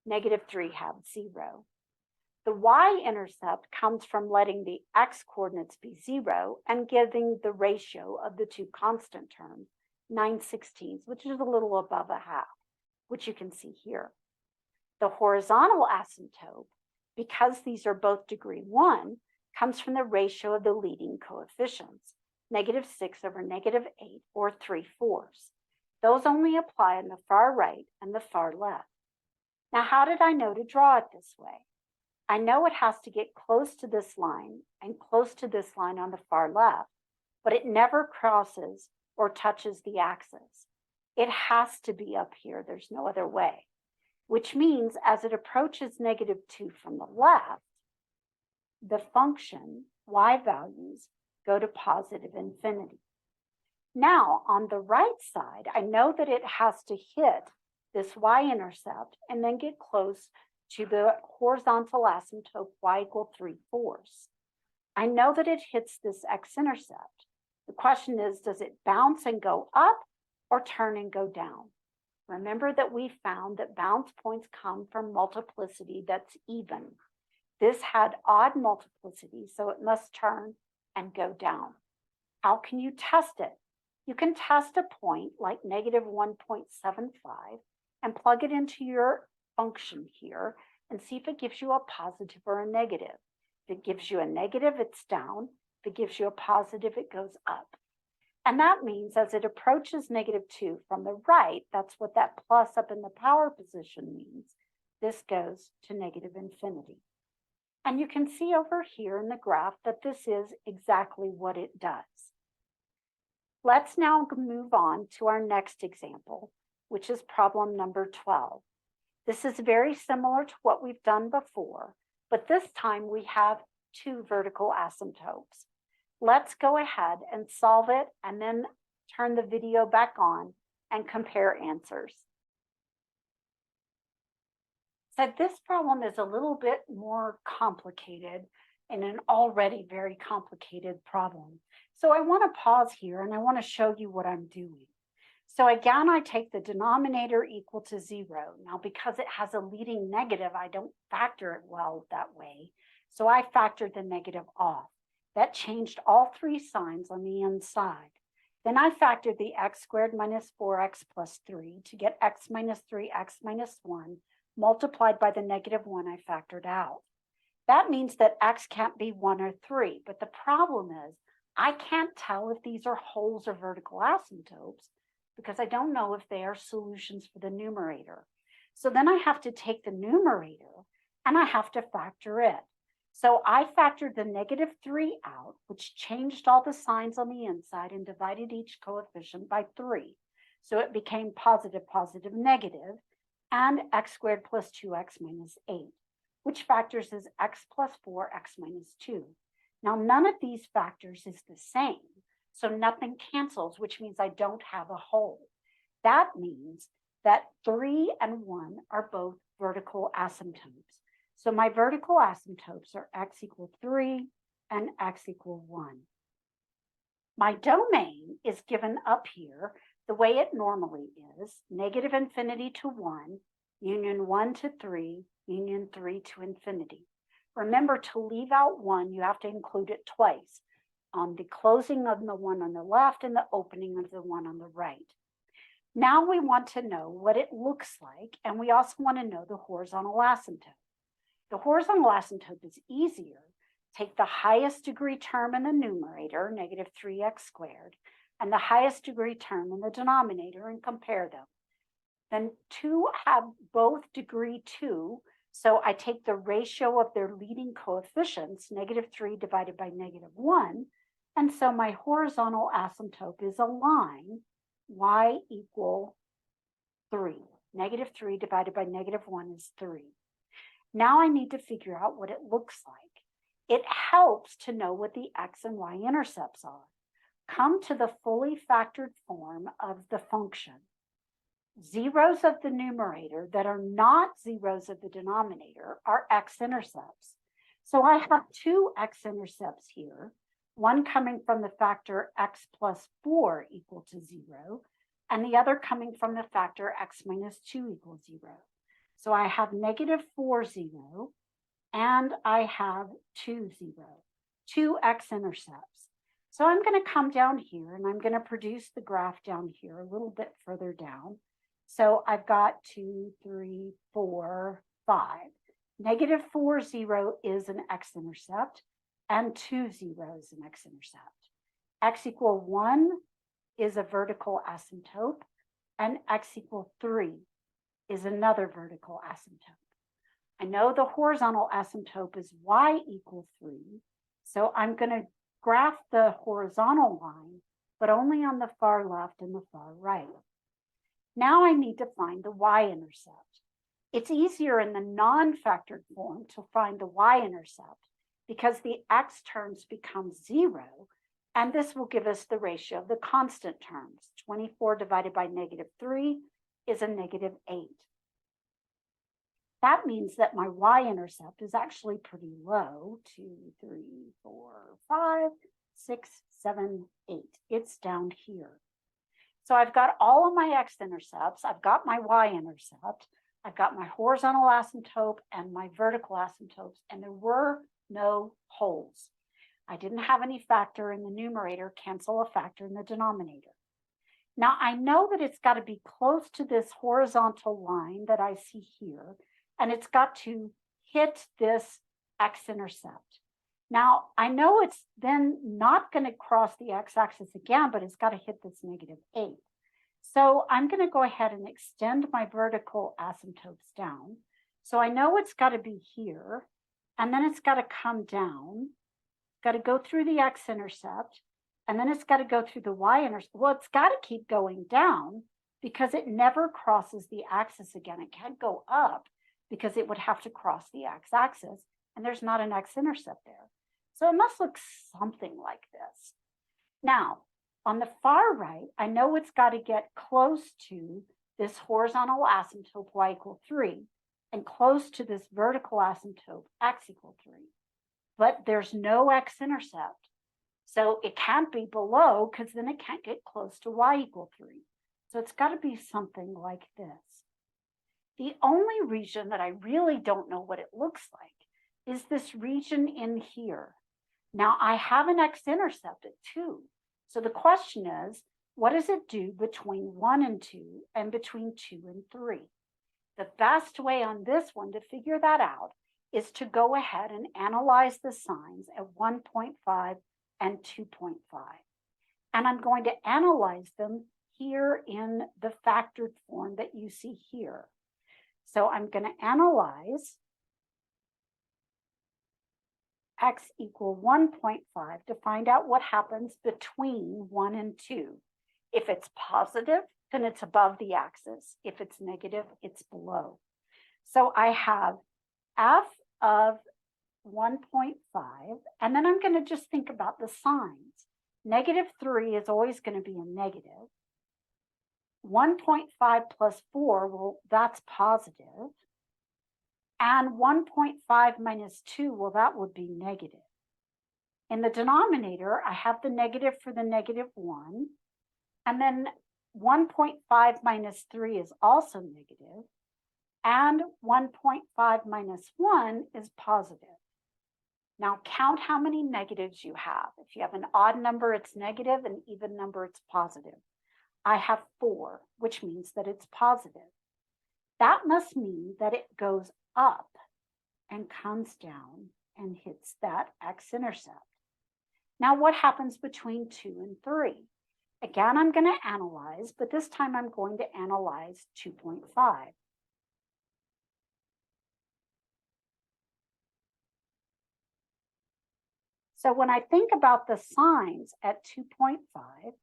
-3/2, 0. The y-intercept comes from letting the x coordinates be 0 and giving the ratio of the two constant terms, 9/16, which is a little above a half, which you can see here. The horizontal asymptote, because these are both degree 1, comes from the ratio of the leading coefficients, -6 over -8, or 3/4. Those only apply on the far right and the far left. Now, how did I know to draw it this way? I know it has to get close to this line and close to this line on the far left, but it never crosses or touches the axis. It has to be up here. There's no other way, which means as it approaches -2 from the left, the function y values go to positive infinity. Now, on the right side, I know that it has to hit this y-intercept and then get close to the horizontal asymptote y equal 3/4. I know that it hits this x-intercept. The question is, does it bounce and go up or turn and go down? Remember that we found that bounce points come from multiplicity that's even. This had odd multiplicity, so it must turn and go down. How can you test it? You can test a point like -1.75 and plug it into your function here and see if it gives you a positive or a negative. If it gives you a negative, it's down. If it gives you a positive, it goes up. And that means as it approaches -2 from the right, that's what that plus up in the power position means. This goes to -infinity. And you can see over here in the graph that this is exactly what it does. Let's now move on to our next example, which is problem number 12. This is very similar to what we've done before, but this time we have two vertical asymptotes. Let's go ahead and solve it and then turn the video back on and compare answers. So this problem is a little bit more complicated in an already very complicated problem. So I want to pause here and I want to show you what I'm doing. So again, I take the denominator equal to 0. Now, because it has a leading negative, I don't factor it well that way. So I factored the negative off. That changed all three signs on the inside. Then I factored the x squared minus 4x plus 3 to get x minus 3x minus 1 multiplied by the -1 I factored out. That means that x can't be 1 or 3, but the problem is I can't tell if these are wholes or vertical asymptotes because I don't know if they are solutions for the numerator. So then I have to take the numerator and I have to factor it. So I factored the -3 out, which changed all the signs on the inside and divided each coefficient by 3. So it became positive, positive, negative, and x squared plus 2x minus 8, which factors as x plus 4, x minus 2. Now, none of these factors is the same, so nothing cancels, which means I don't have a whole. That means that 3 and 1 are both vertical asymptotes. So my vertical asymptotes are x equal 3 and x equal 1. My domain is given up here the way it normally is, negative infinity to 1, union 1 to 3, union 3 to infinity. Remember, to leave out 1, you have to include it twice, on the closing of the one on the left and the opening of the one on the right. Now we want to know what it looks like, and we also want to know the horizontal asymptote. The horizontal asymptote is easier. Take the highest degree term in the numerator, -3x squared, and the highest degree term in the denominator and compare them. Then 2 have both degree 2, so I take the ratio of their leading coefficients, -3 divided by -1, and so my horizontal asymptote is a line, y equal 3. -3 divided by -1 is 3. Now I need to figure out what it looks like. It helps to know what the x and y intercepts are. Come to the fully factored form of the function. Zeros of the numerator that are not zeros of the denominator are x-intercepts. So I have 2 x-intercepts here, one coming from the factor x plus 4 equal to 0, and the other coming from the factor x minus 2 equals 0. So I have -4, 0, and I have 2, 0, 2 x-intercepts. So I'm going to come down here and I'm going to produce the graph down here a little bit further down. So I've got 2, 3, 4, 5. -4, 0 is an x-intercept, and 2, 0 is an x-intercept. X equal 1 is a vertical asymptote, and x equal 3 is another vertical asymptote. I know the horizontal asymptote is y equal 3, so I'm going to graph the horizontal line, but only on the far left and the far right. Now I need to find the y-intercept. It's easier in the non-factored form to find the y-intercept because the x terms become 0, and this will give us the ratio of the constant terms. 24 divided by -3 is a -8. That means that my y-intercept is actually pretty low. 2, 3, 4, 5, 6, 7, 8. It's down here. So I've got all of my x-intercepts. I've got my y-intercept. I've got my horizontal asymptote and my vertical asymptotes, and there were no holes. I didn't have any factor in the numerator cancel a factor in the denominator. Now I know that it's got to be close to this horizontal line that I see here, and it's got to hit this x-intercept. Now, I know it's then not going to cross the x-axis again, but it's got to hit this -8. So I'm going to go ahead and extend my vertical asymptotes down. So I know it's got to be here, and then it's got to come down, got to go through the x-intercept, and then it's got to go through the y-intercept. Well, it's got to keep going down because it never crosses the axis again. It can't go up because it would have to cross the x-axis, and there's not an x-intercept there. So it must look something like this. Now, on the far right, I know it's got to get close to this horizontal asymptote y equal 3 and close to this vertical asymptote x equal 3. But there's no x-intercept. So it can't be below because then it can't get close to y equal 3. So it's got to be something like this. The only region that I really don't know what it looks like is this region in here. Now I have an x-intercept at 2. So the question is, what does it do between 1 and 2 and between 2 and 3? The best way on this one to figure that out is to go ahead and analyze the signs at 1.5 and 2.5. And I'm going to analyze them here in the factored form that you see here. So I'm going to analyze x equal 1.5 to find out what happens between 1 and 2. If it's positive, then it's above the axis. If it's negative, it's below. So I have f of 1.5, and then I'm going to just think about the signs. -3 is always going to be a negative. 1.5 plus 4, well, that's positive. And 1.5 minus 2, well, that would be negative. In the denominator, I have the negative for the -1. And then 1.5 minus 3 is also negative. And 1.5 minus 1 is positive. Now count how many negatives you have. If you have an odd number, it's negative, an even number, it's positive. I have 4, which means that it's positive. That must mean that it goes up and comes down and hits that x-intercept. Now what happens between 2 and 3? Again, I'm going to analyze, but this time I'm going to analyze 2.5. So when I think about the signs at 2.5,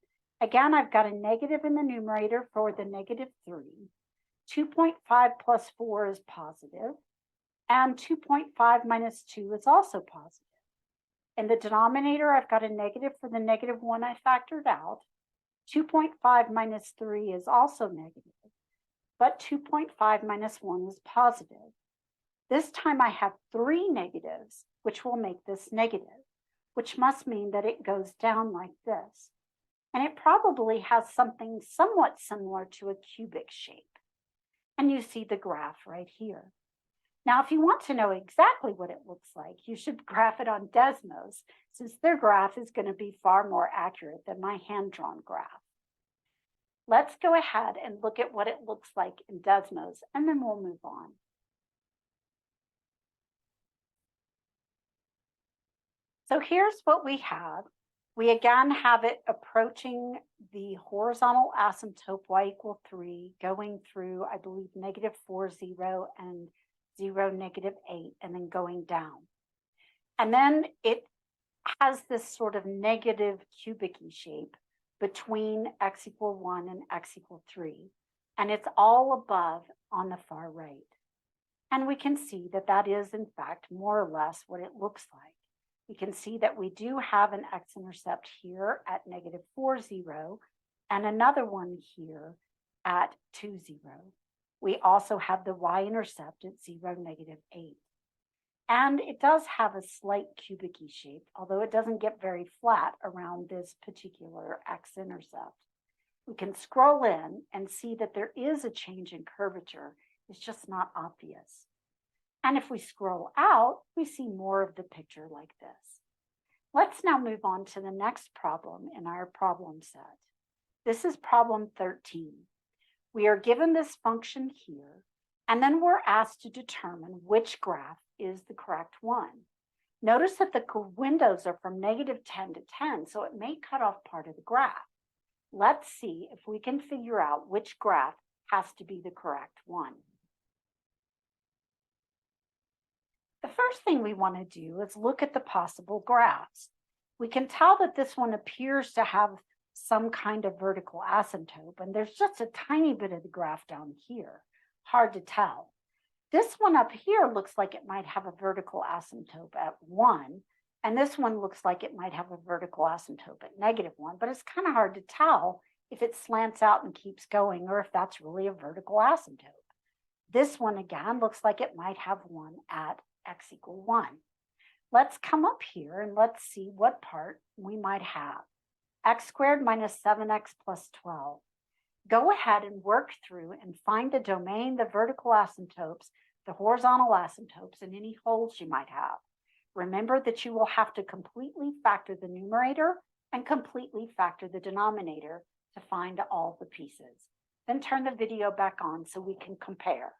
again, I've got a negative in the numerator for the -3. 2.5 plus 4 is positive, and 2.5 minus 2 is also positive. In the denominator, I've got a negative for the -1 I factored out. 2.5 minus 3 is also negative, but 2.5 minus 1 is positive. This time I have 3 negatives, which will make this negative, which must mean that it goes down like this. And it probably has something somewhat similar to a cubic shape. And you see the graph right here. Now, if you want to know exactly what it looks like, you should graph it on Desmos, since their graph is going to be far more accurate than my hand-drawn graph. Let's go ahead and look at what it looks like in Desmos, and then we'll move on. So here's what we have. We again have it approaching the horizontal asymptote y equal 3, going through, I believe, -4, 0, and 0, -8, and then going down. And then it has this sort of negative cubic-y shape between x equal 1 and x equal 3. And it's all above on the far right. And we can see that that is, in fact, more or less what it looks like. We can see that we do have an x-intercept here at -4, 0, and another one here at 2, 0. We also have the y-intercept at 0, -8. And it does have a slight cubic-y shape, although it doesn't get very flat around this particular x-intercept. We can scroll in and see that there is a change in curvature. It's just not obvious. And if we scroll out, we see more of the picture like this. Let's now move on to the next problem in our problem set. This is problem 13. We are given this function here, and then we're asked to determine which graph is the correct one. Notice that the windows are from -10 to 10, so it may cut off part of the graph. Let's see if we can figure out which graph has to be the correct one. The first thing we want to do is look at the possible graphs. We can tell that this one appears to have some kind of vertical asymptote, and there's just a tiny bit of the graph down here. Hard to tell. This one up here looks like it might have a vertical asymptote at 1, and this one looks like it might have a vertical asymptote at -1, but it's kind of hard to tell if it slants out and keeps going or if that's really a vertical asymptote. This one again looks like it might have one at x equal 1. Let's come up here and let's see what part we might have. X squared minus 7x plus 12. Go ahead and work through and find the domain, the vertical asymptotes, the horizontal asymptotes, and any holes you might have. Remember that you will have to completely factor the numerator and completely factor the denominator to find all the pieces. Then turn the video back on so we can compare.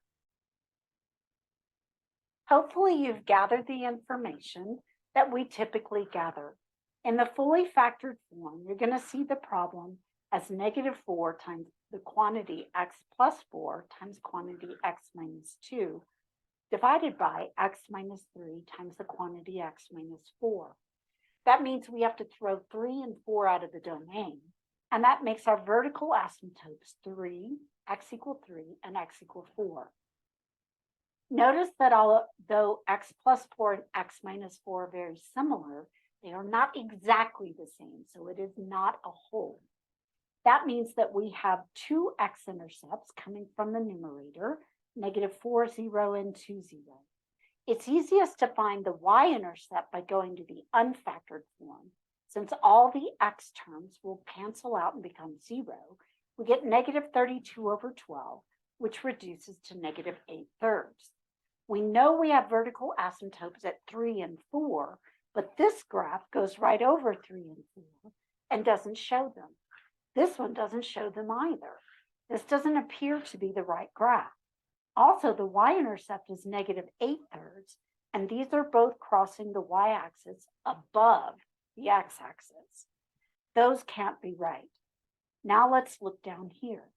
Hopefully you've gathered the information that we typically gather. In the fully factored form, you're going to see the problem as -4 times the quantity x plus 4 times quantity x minus 2 divided by x minus 3 times the quantity x minus 4. That means we have to throw 3 and 4 out of the domain, and that makes our vertical asymptotes 3, x equal 3, and x equal 4. Notice that although x plus 4 and x minus 4 are very similar, they are not exactly the same, so it is not a whole. That means that we have two x-intercepts coming from the numerator, -4, 0, and 2, 0. It's easiest to find the y-intercept by going to the unfactored form. Since all the x terms will cancel out and become 0, we get -32 over 12, which reduces to -8/3. We know we have vertical asymptotes at 3 and 4, but this graph goes right over 3 and 4 and doesn't show them. This one doesn't show them either. This doesn't appear to be the right graph. Also, the y-intercept is -8/3, and these are both crossing the y-axis above the x-axis. Those can't be right. Now let's look down here.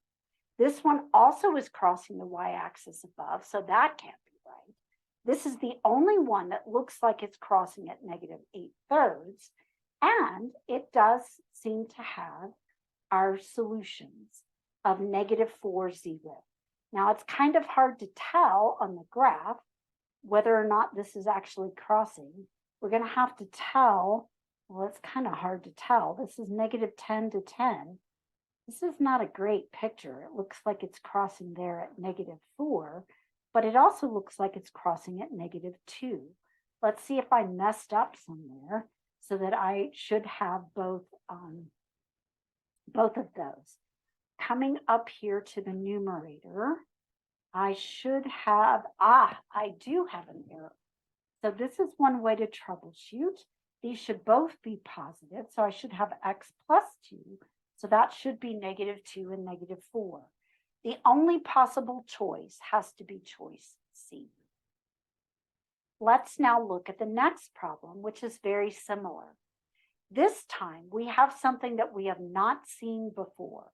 This one also is crossing the y-axis above, so that can't be right. This is the only one that looks like it's crossing at -8/3, and it does seem to have our solutions of -4, 0. Now it's kind of hard to tell on the graph whether or not this is actually crossing. We're going to have to tell, well, it's kind of hard to tell. This is -10 to 10. This is not a great picture. It looks like it's crossing there at -4, but it also looks like it's crossing at -2. Let's see if I messed up somewhere so that I should have both of those. Coming up here to the numerator, I should have, I do have an error. So this is one way to troubleshoot. These should both be positive, so I should have x plus 2. So that should be -2 and -4. The only possible choice has to be choice C. Let's now look at the next problem, which is very similar. This time we have something that we have not seen before.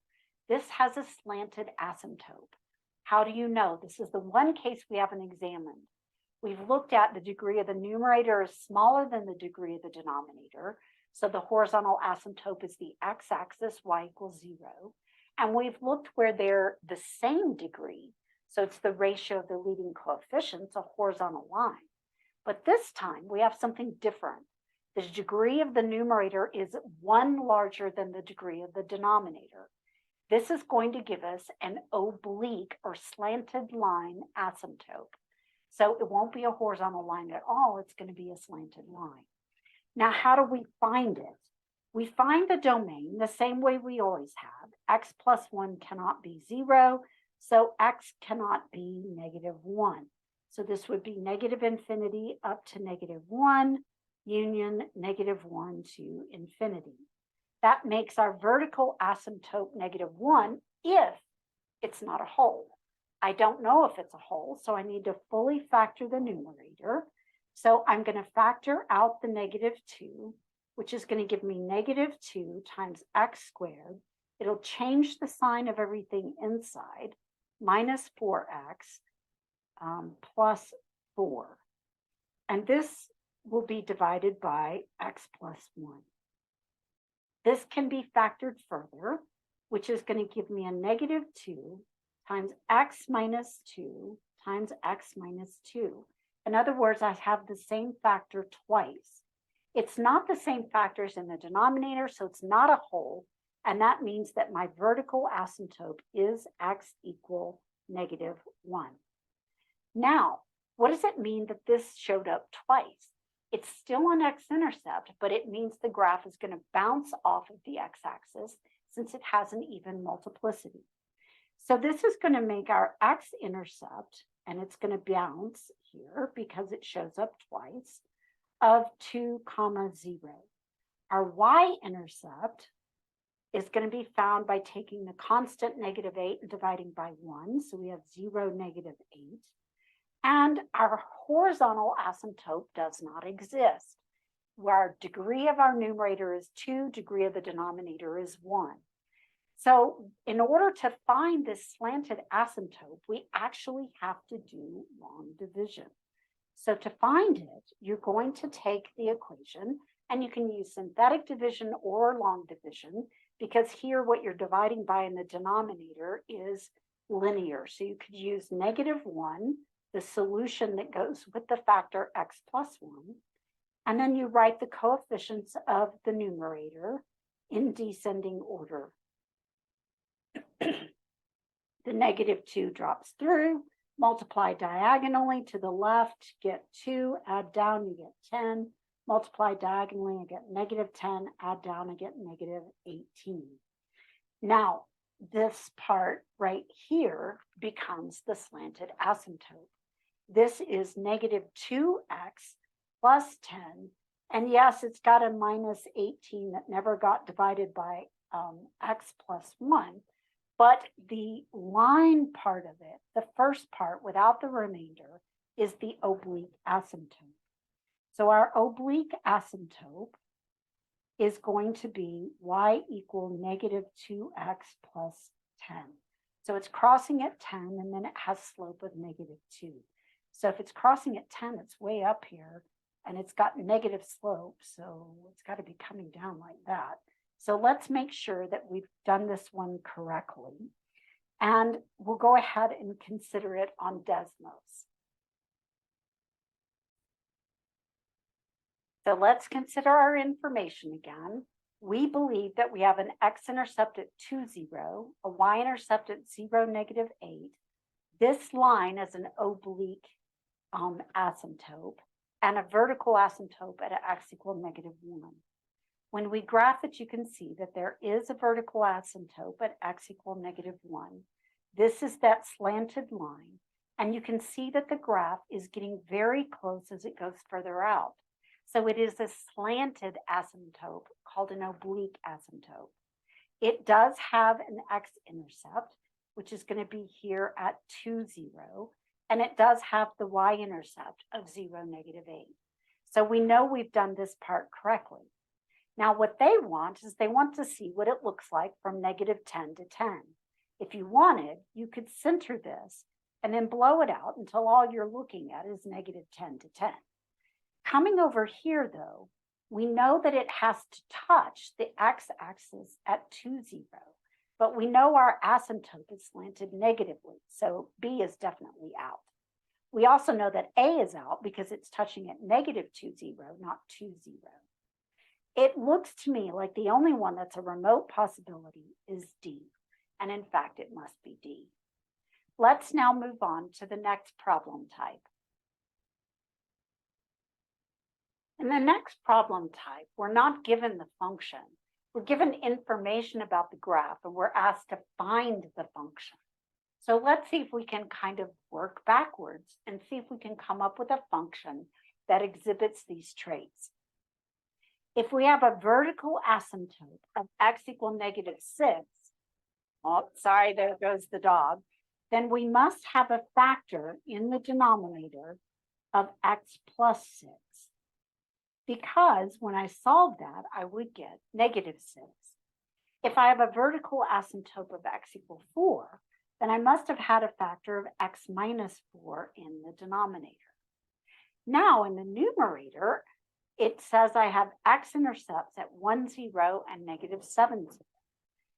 This has a slanted asymptote. How do you know? This is the one case we haven't examined. We've looked at the degree of the numerator is smaller than the degree of the denominator. So the horizontal asymptote is the x-axis, y equals 0. And we've looked where they're the same degree. So it's the ratio of the leading coefficients, a horizontal line. But this time we have something different. The degree of the numerator is 1 larger than the degree of the denominator. This is going to give us an oblique or slanted line asymptote. So it won't be a horizontal line at all. It's going to be a slanted line. Now, how do we find it? We find the domain the same way we always have. X plus 1 cannot be 0, so x cannot be -1. So this would be -infinity up to -1, union -1 to infinity. That makes our vertical asymptote -1 if it's not a whole. I don't know if it's a whole, so I need to fully factor the numerator. So I'm going to factor out the -2, which is going to give me -2 times x squared. It'll change the sign of everything inside, minus 4x plus 4. And this will be divided by x plus 1. This can be factored further, which is going to give me a -2 times x minus 2 times x minus 2. In other words, I have the same factor twice. It's not the same factors in the denominator, so it's not a whole, and that means that my vertical asymptote is x equal -1. Now, what does it mean that this showed up twice? It's still an x-intercept, but it means the graph is going to bounce off of the x-axis since it has an even multiplicity. So this is going to make our x-intercept, and it's going to bounce here because it shows up twice, of 2, 0. Our y-intercept is going to be found by taking the constant -8 and dividing by 1. So we have 0, -8. And our horizontal asymptote does not exist, where our degree of our numerator is 2, degree of the denominator is 1. So in order to find this slanted asymptote, we actually have to do long division. So to find it, you're going to take the equation, and you can use synthetic division or long division, because here what you're dividing by in the denominator is linear. So you could use -1, the solution that goes with the factor x plus 1, and then you write the coefficients of the numerator in descending order. The -2 drops through, multiply diagonally to the left, get 2, add down, you get 10, multiply diagonally, I get -10, add down, I get -18. Now, this part right here becomes the slanted asymptote. This is -2x plus 10, and yes, it's got a -18 that never got divided by x plus 1, but the line part of it, the first part without the remainder, is the oblique asymptote. So our oblique asymptote is going to be y equal -2x plus 10. So it's crossing at 10, and then it has slope of -2. So if it's crossing at 10, it's way up here, and it's got negative slope, so it's got to be coming down like that. So let's make sure that we've done this one correctly, and we'll go ahead and consider it on Desmos. So let's consider our information again. We believe that we have an x-intercept at 2, 0, a y-intercept at 0, -8. This line is an oblique asymptote, and a vertical asymptote at x equal -1. When we graph it, you can see that there is a vertical asymptote at x equal -1. This is that slanted line, and you can see that the graph is getting very close as it goes further out. So it is a slanted asymptote called an oblique asymptote. It does have an x-intercept, which is going to be here at 2, 0, and it does have the y-intercept of 0, -8. So we know we've done this part correctly. Now, what they want is they want to see what it looks like from -10 to 10. If you wanted, you could center this and then blow it out until all you're looking at is -10 to 10. Coming over here, though, we know that it has to touch the x-axis at 2, 0, but we know our asymptote is slanted negatively, so B is definitely out. We also know that A is out because it's touching at -2, 0, not 2, 0. It looks to me like the only one that's a remote possibility is D, and in fact, it must be D. Let's now move on to the next problem type. In the next problem type, we're not given the function. We're given information about the graph, and we're asked to find the function. So let's see if we can kind of work backwards and see if we can come up with a function that exhibits these traits. If we have a vertical asymptote of x equal -6, oh, sorry, there goes the dog, then we must have a factor in the denominator of x plus 6. Because when I solve that, I would get -6. If I have a vertical asymptote of x equal 4, then I must have had a factor of x minus 4 in the denominator. Now in the numerator, it says I have x-intercepts at 1, 0 and -7, 0.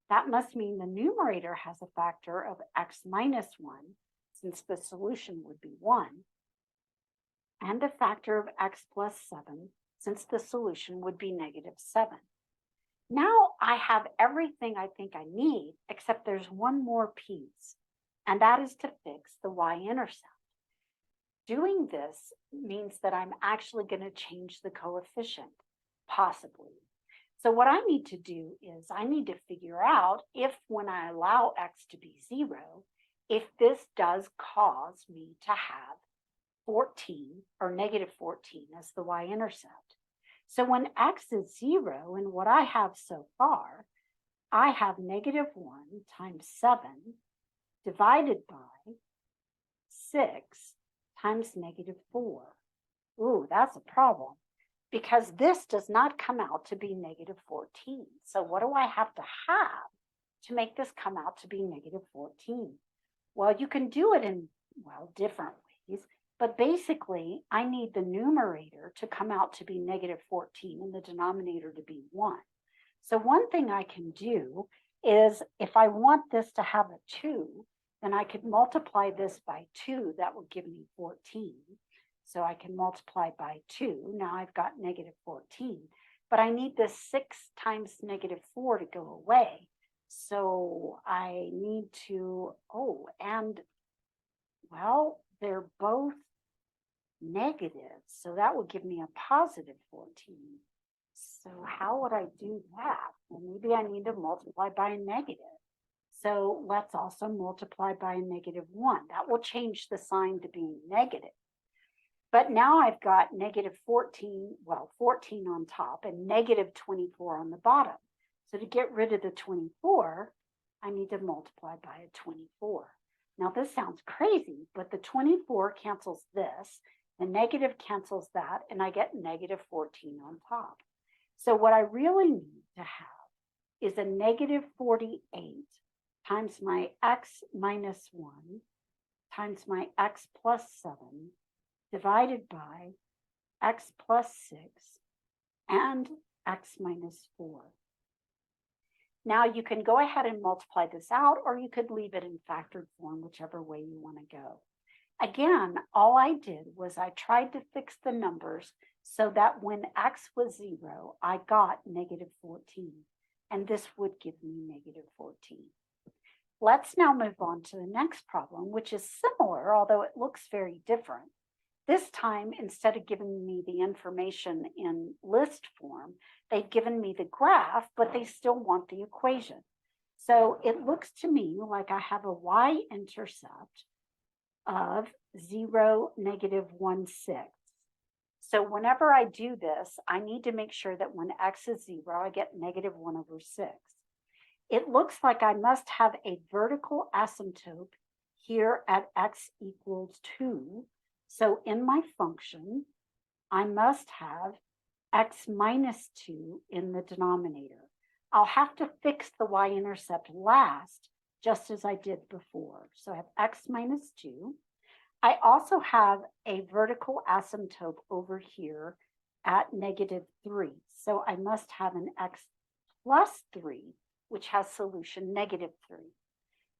That must mean the numerator has a factor of x minus 1, since the solution would be 1, and a factor of x plus 7, since the solution would be -7. Now I have everything I think I need, except there's one more piece, and that is to fix the y-intercept. Doing this means that I'm actually going to change the coefficient, possibly. So what I need to do is I need to figure out if, when I allow x to be 0, if this does cause me to have 14 or -14 as the y-intercept. So when x is 0, and what I have so far, I have -1 times 7 divided by 6 times -4. Ooh, that's a problem, because this does not come out to be -14. So what do I have to have to make this come out to be negative 14? Well, you can do it in, well, different ways, but basically I need the numerator to come out to be negative 14 and the denominator to be 1. So one thing I can do is if I want this to have a 2, then I could multiply this by 2. That would give me 14. So I can multiply by 2. Now I've got negative 14. But I need this 6 times negative 4 to go away. So I need to, well, they're both negative. So that would give me a positive 14. So how would I do that? Well, maybe I need to multiply by a negative. So let's also multiply by a negative 1. That will change the sign to being negative. But now I've got negative 14, well, 14 on top and negative 24 on the bottom. So to get rid of the 24, I need to multiply by a 24. Now this sounds crazy, but the 24 cancels this, the negative cancels that, and I get negative 14 on top. So what I really need to have is a negative 48 times my x minus 1 times my x plus 7 divided by x plus 6 and x minus 4. Now you can go ahead and multiply this out, or you could leave it in factored form, whichever way you want to go. Again, all I did was I tried to fix the numbers so that when x was 0, I got negative 14, and this would give me negative 14. Let's now move on to the next problem, which is similar, although it looks very different. This time, instead of giving me the information in list form, they've given me the graph, but they still want the equation. So it looks to me like I have a y-intercept of 0, negative 1, 6. So whenever I do this, I need to make sure that when x is 0, I get negative 1 over 6. It looks like I must have a vertical asymptote here at x equals 2. So in my function, I must have x minus 2 in the denominator. I'll have to fix the y-intercept last, just as I did before. So I have x minus 2. I also have a vertical asymptote over here at negative 3. So I must have an x plus 3, which has solution negative 3.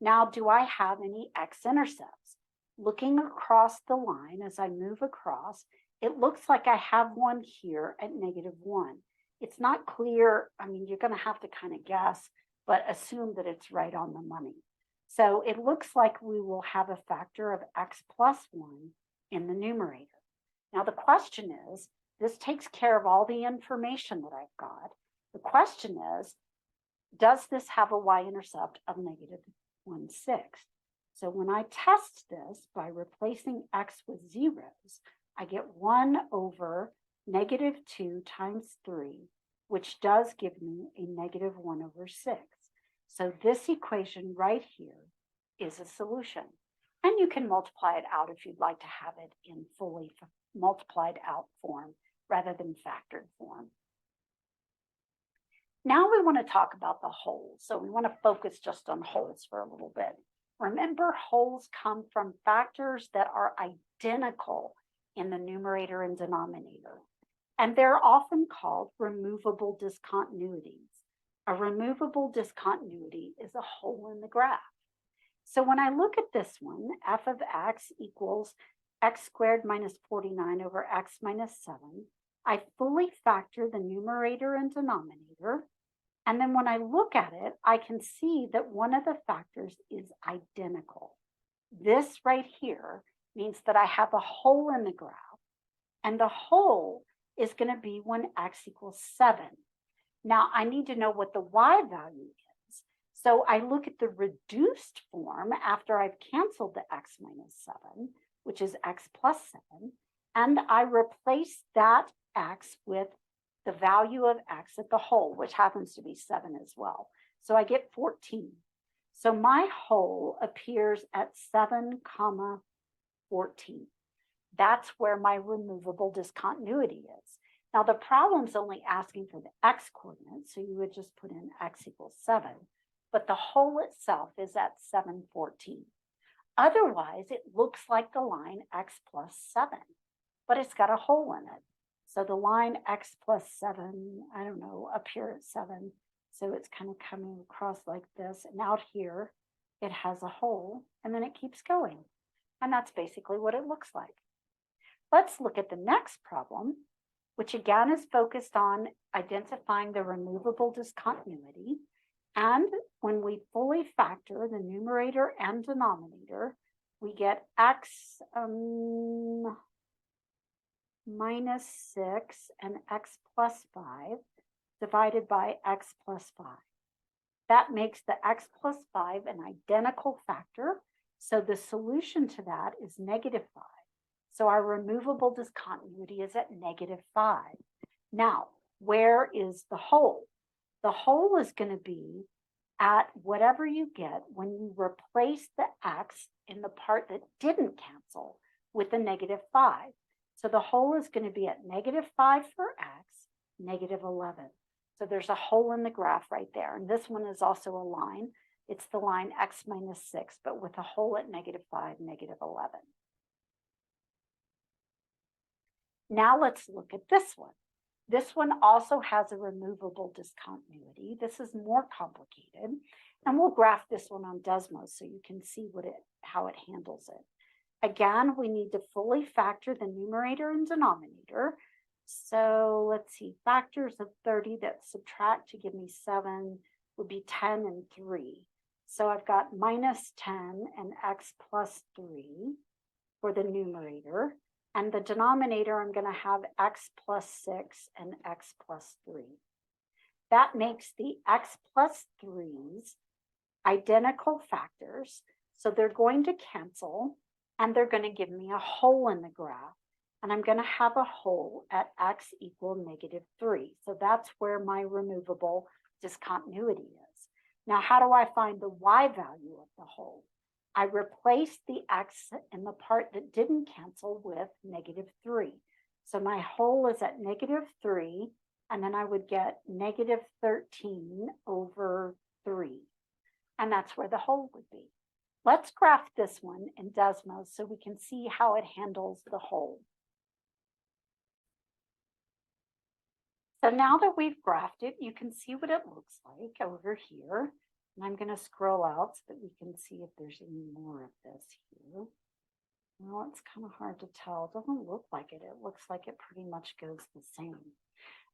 Now, do I have any x-intercepts? Looking across the line as I move across, it looks like I have one here at negative 1. It's not clear. I mean, you're going to have to kind of guess, but assume that it's right on the money. So it looks like we will have a factor of x plus 1 in the numerator. Now, the question is, this takes care of all the information that I've got. The question is, does this have a y-intercept of negative 1, 6? So when I test this by replacing x with zeros, I get 1 over negative 2 times 3, which does give me a negative 1 over 6. So this equation right here is a solution. And you can multiply it out if you'd like to have it in fully multiplied out form rather than factored form. Now we want to talk about the wholes. So we want to focus just on wholes for a little bit. Remember, wholes come from factors that are identical in the numerator and denominator, and they're often called removable discontinuities. A removable discontinuity is a hole in the graph. So when I look at this one, f of x equals x squared minus 49 over x minus 7, I fully factor the numerator and denominator. And then when I look at it, I can see that one of the factors is identical. This right here means that I have a hole in the graph, and the hole is going to be when x equals 7. Now, I need to know what the y value is. So I look at the reduced form after I've canceled the x minus 7, which is x plus 7, and I replace that x with the value of x at the hole, which happens to be 7 as well. So I get 14. So my hole appears at 7, 14. That's where my removable discontinuity is. Now the problem's only asking for the x coordinates, so you would just put in x equals 7. but the hole itself is at 714. Otherwise, it looks like the line x plus 7, but it's got a hole in it. So the line x plus 7, I don't know, up here at 7, so it's kind of coming across like this, and out here it has a hole, and then it keeps going. And that's basically what it looks like. Let's look at the next problem, which again is focused on identifying the removable discontinuity. And when we fully factor the numerator and denominator, we get x minus 6 and x plus 5 divided by x plus 5. That makes the x plus 5 an identical factor. So the solution to that is negative 5. So our removable discontinuity is at negative 5. Now, where is the hole? The hole is going to be at whatever you get when you replace the x in the part that didn't cancel with a negative 5. So the hole is going to be at negative 5 for x, negative 11. So there's a hole in the graph right there. And this one is also a line. It's the line x minus 6, but with a hole at negative 5, negative 11. Now let's look at this one. This one also has a removable discontinuity. This is more complicated. And we'll graph this one on Desmos so you can see how it handles it. Again, we need to fully factor the numerator and denominator. So let's see, factors of 30 that subtract to give me 7 would be 10 and 3. So I've got minus 10 and x plus 3 for the numerator. And the denominator, I'm going to have x plus 6 and x plus 3. That makes the x plus 3's identical factors. So they're going to cancel, and they're going to give me a hole in the graph. And I'm going to have a hole at x equal negative 3. So that's where my removable discontinuity is. Now, how do I find the y value of the hole? I replaced the x in the part that didn't cancel with negative 3. So my hole is at negative 3, and then I would get negative 13 over 3. And that's where the hole would be. Let's graph this one in Desmos so we can see how it handles the hole. So now that we've graphed it, you can see what it looks like over here. And I'm going to scroll out so that we can see if there's any more of this here. Well, it's kind of hard to tell. It doesn't look like it. It looks like it pretty much goes the same.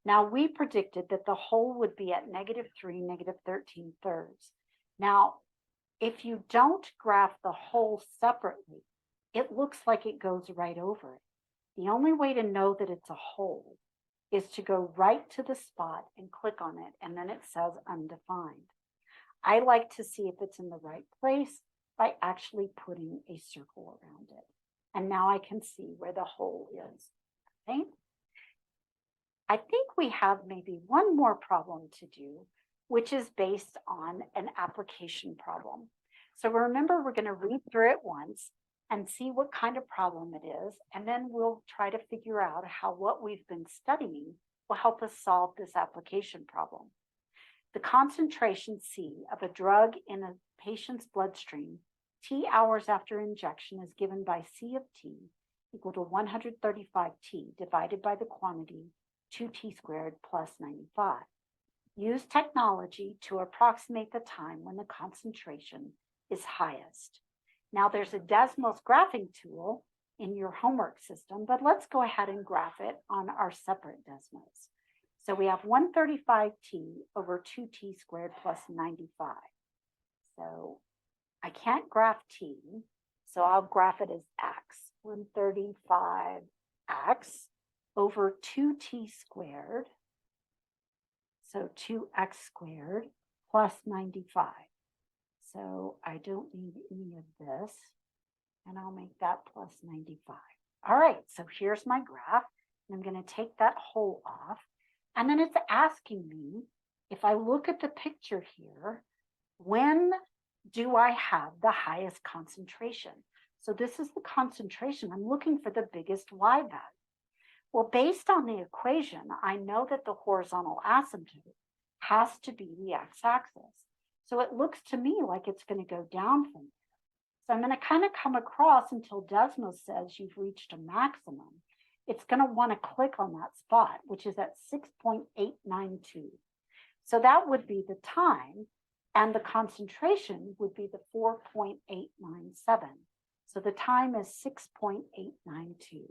Now, we predicted that the hole would be at negative 3, negative 13 thirds. Now, if you don't graph the hole separately, it looks like it goes right over it. The only way to know that it's a hole is to go right to the spot and click on it, and then it says undefined. I like to see if it's in the right place by actually putting a circle around it. And now I can see where the hole is. Okay? I think we have maybe one more problem to do, which is based on an application problem. So remember, we're going to read through it once and see what kind of problem it is, and then we'll try to figure out how what we've been studying will help us solve this application problem. The concentration C of a drug in a patient's bloodstream T hours after injection is given by C of T equal to 135 T divided by the quantity 2T squared plus 95. Use technology to approximate the time when the concentration is highest. Now there's a Desmos graphing tool in your homework system, but let's go ahead and graph it on our separate Desmos. So we have 135T over 2T squared plus 95. So I can't graph T, so I'll graph it as X. 135X over 2T squared. So 2X squared plus 95. So I don't need any of this, and I'll make that plus 95. All right, so here's my graph, and I'm going to take that hole off. And then it's asking me, if I look at the picture here, when do I have the highest concentration? So this is the concentration. I'm looking for the biggest y value. Well, based on the equation, I know that the horizontal asymptote has to be the x-axis. So it looks to me like it's going to go down from there. So I'm going to kind of come across until Desmos says you've reached a maximum. It's going to want to click on that spot, which is at 6.892. So that would be the time, and the concentration would be the 4.897. So the time is 6.892.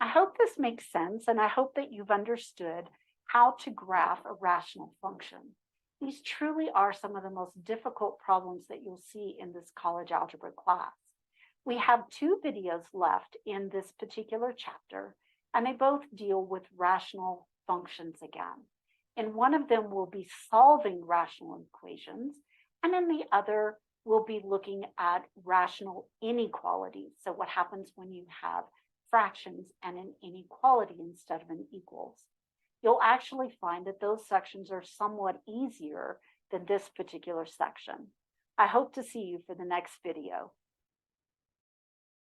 I hope this makes sense, and I hope that you've understood how to graph a rational function. These truly are some of the most difficult problems that you'll see in this college algebra class. We have 2 videos left in this particular chapter, and they both deal with rational functions again. In one of them, we'll be solving rational equations, and in the other, we'll be looking at rational inequalities. So what happens when you have fractions and an inequality instead of an equals? You'll actually find that those sections are somewhat easier than this particular section. I hope to see you for the next video.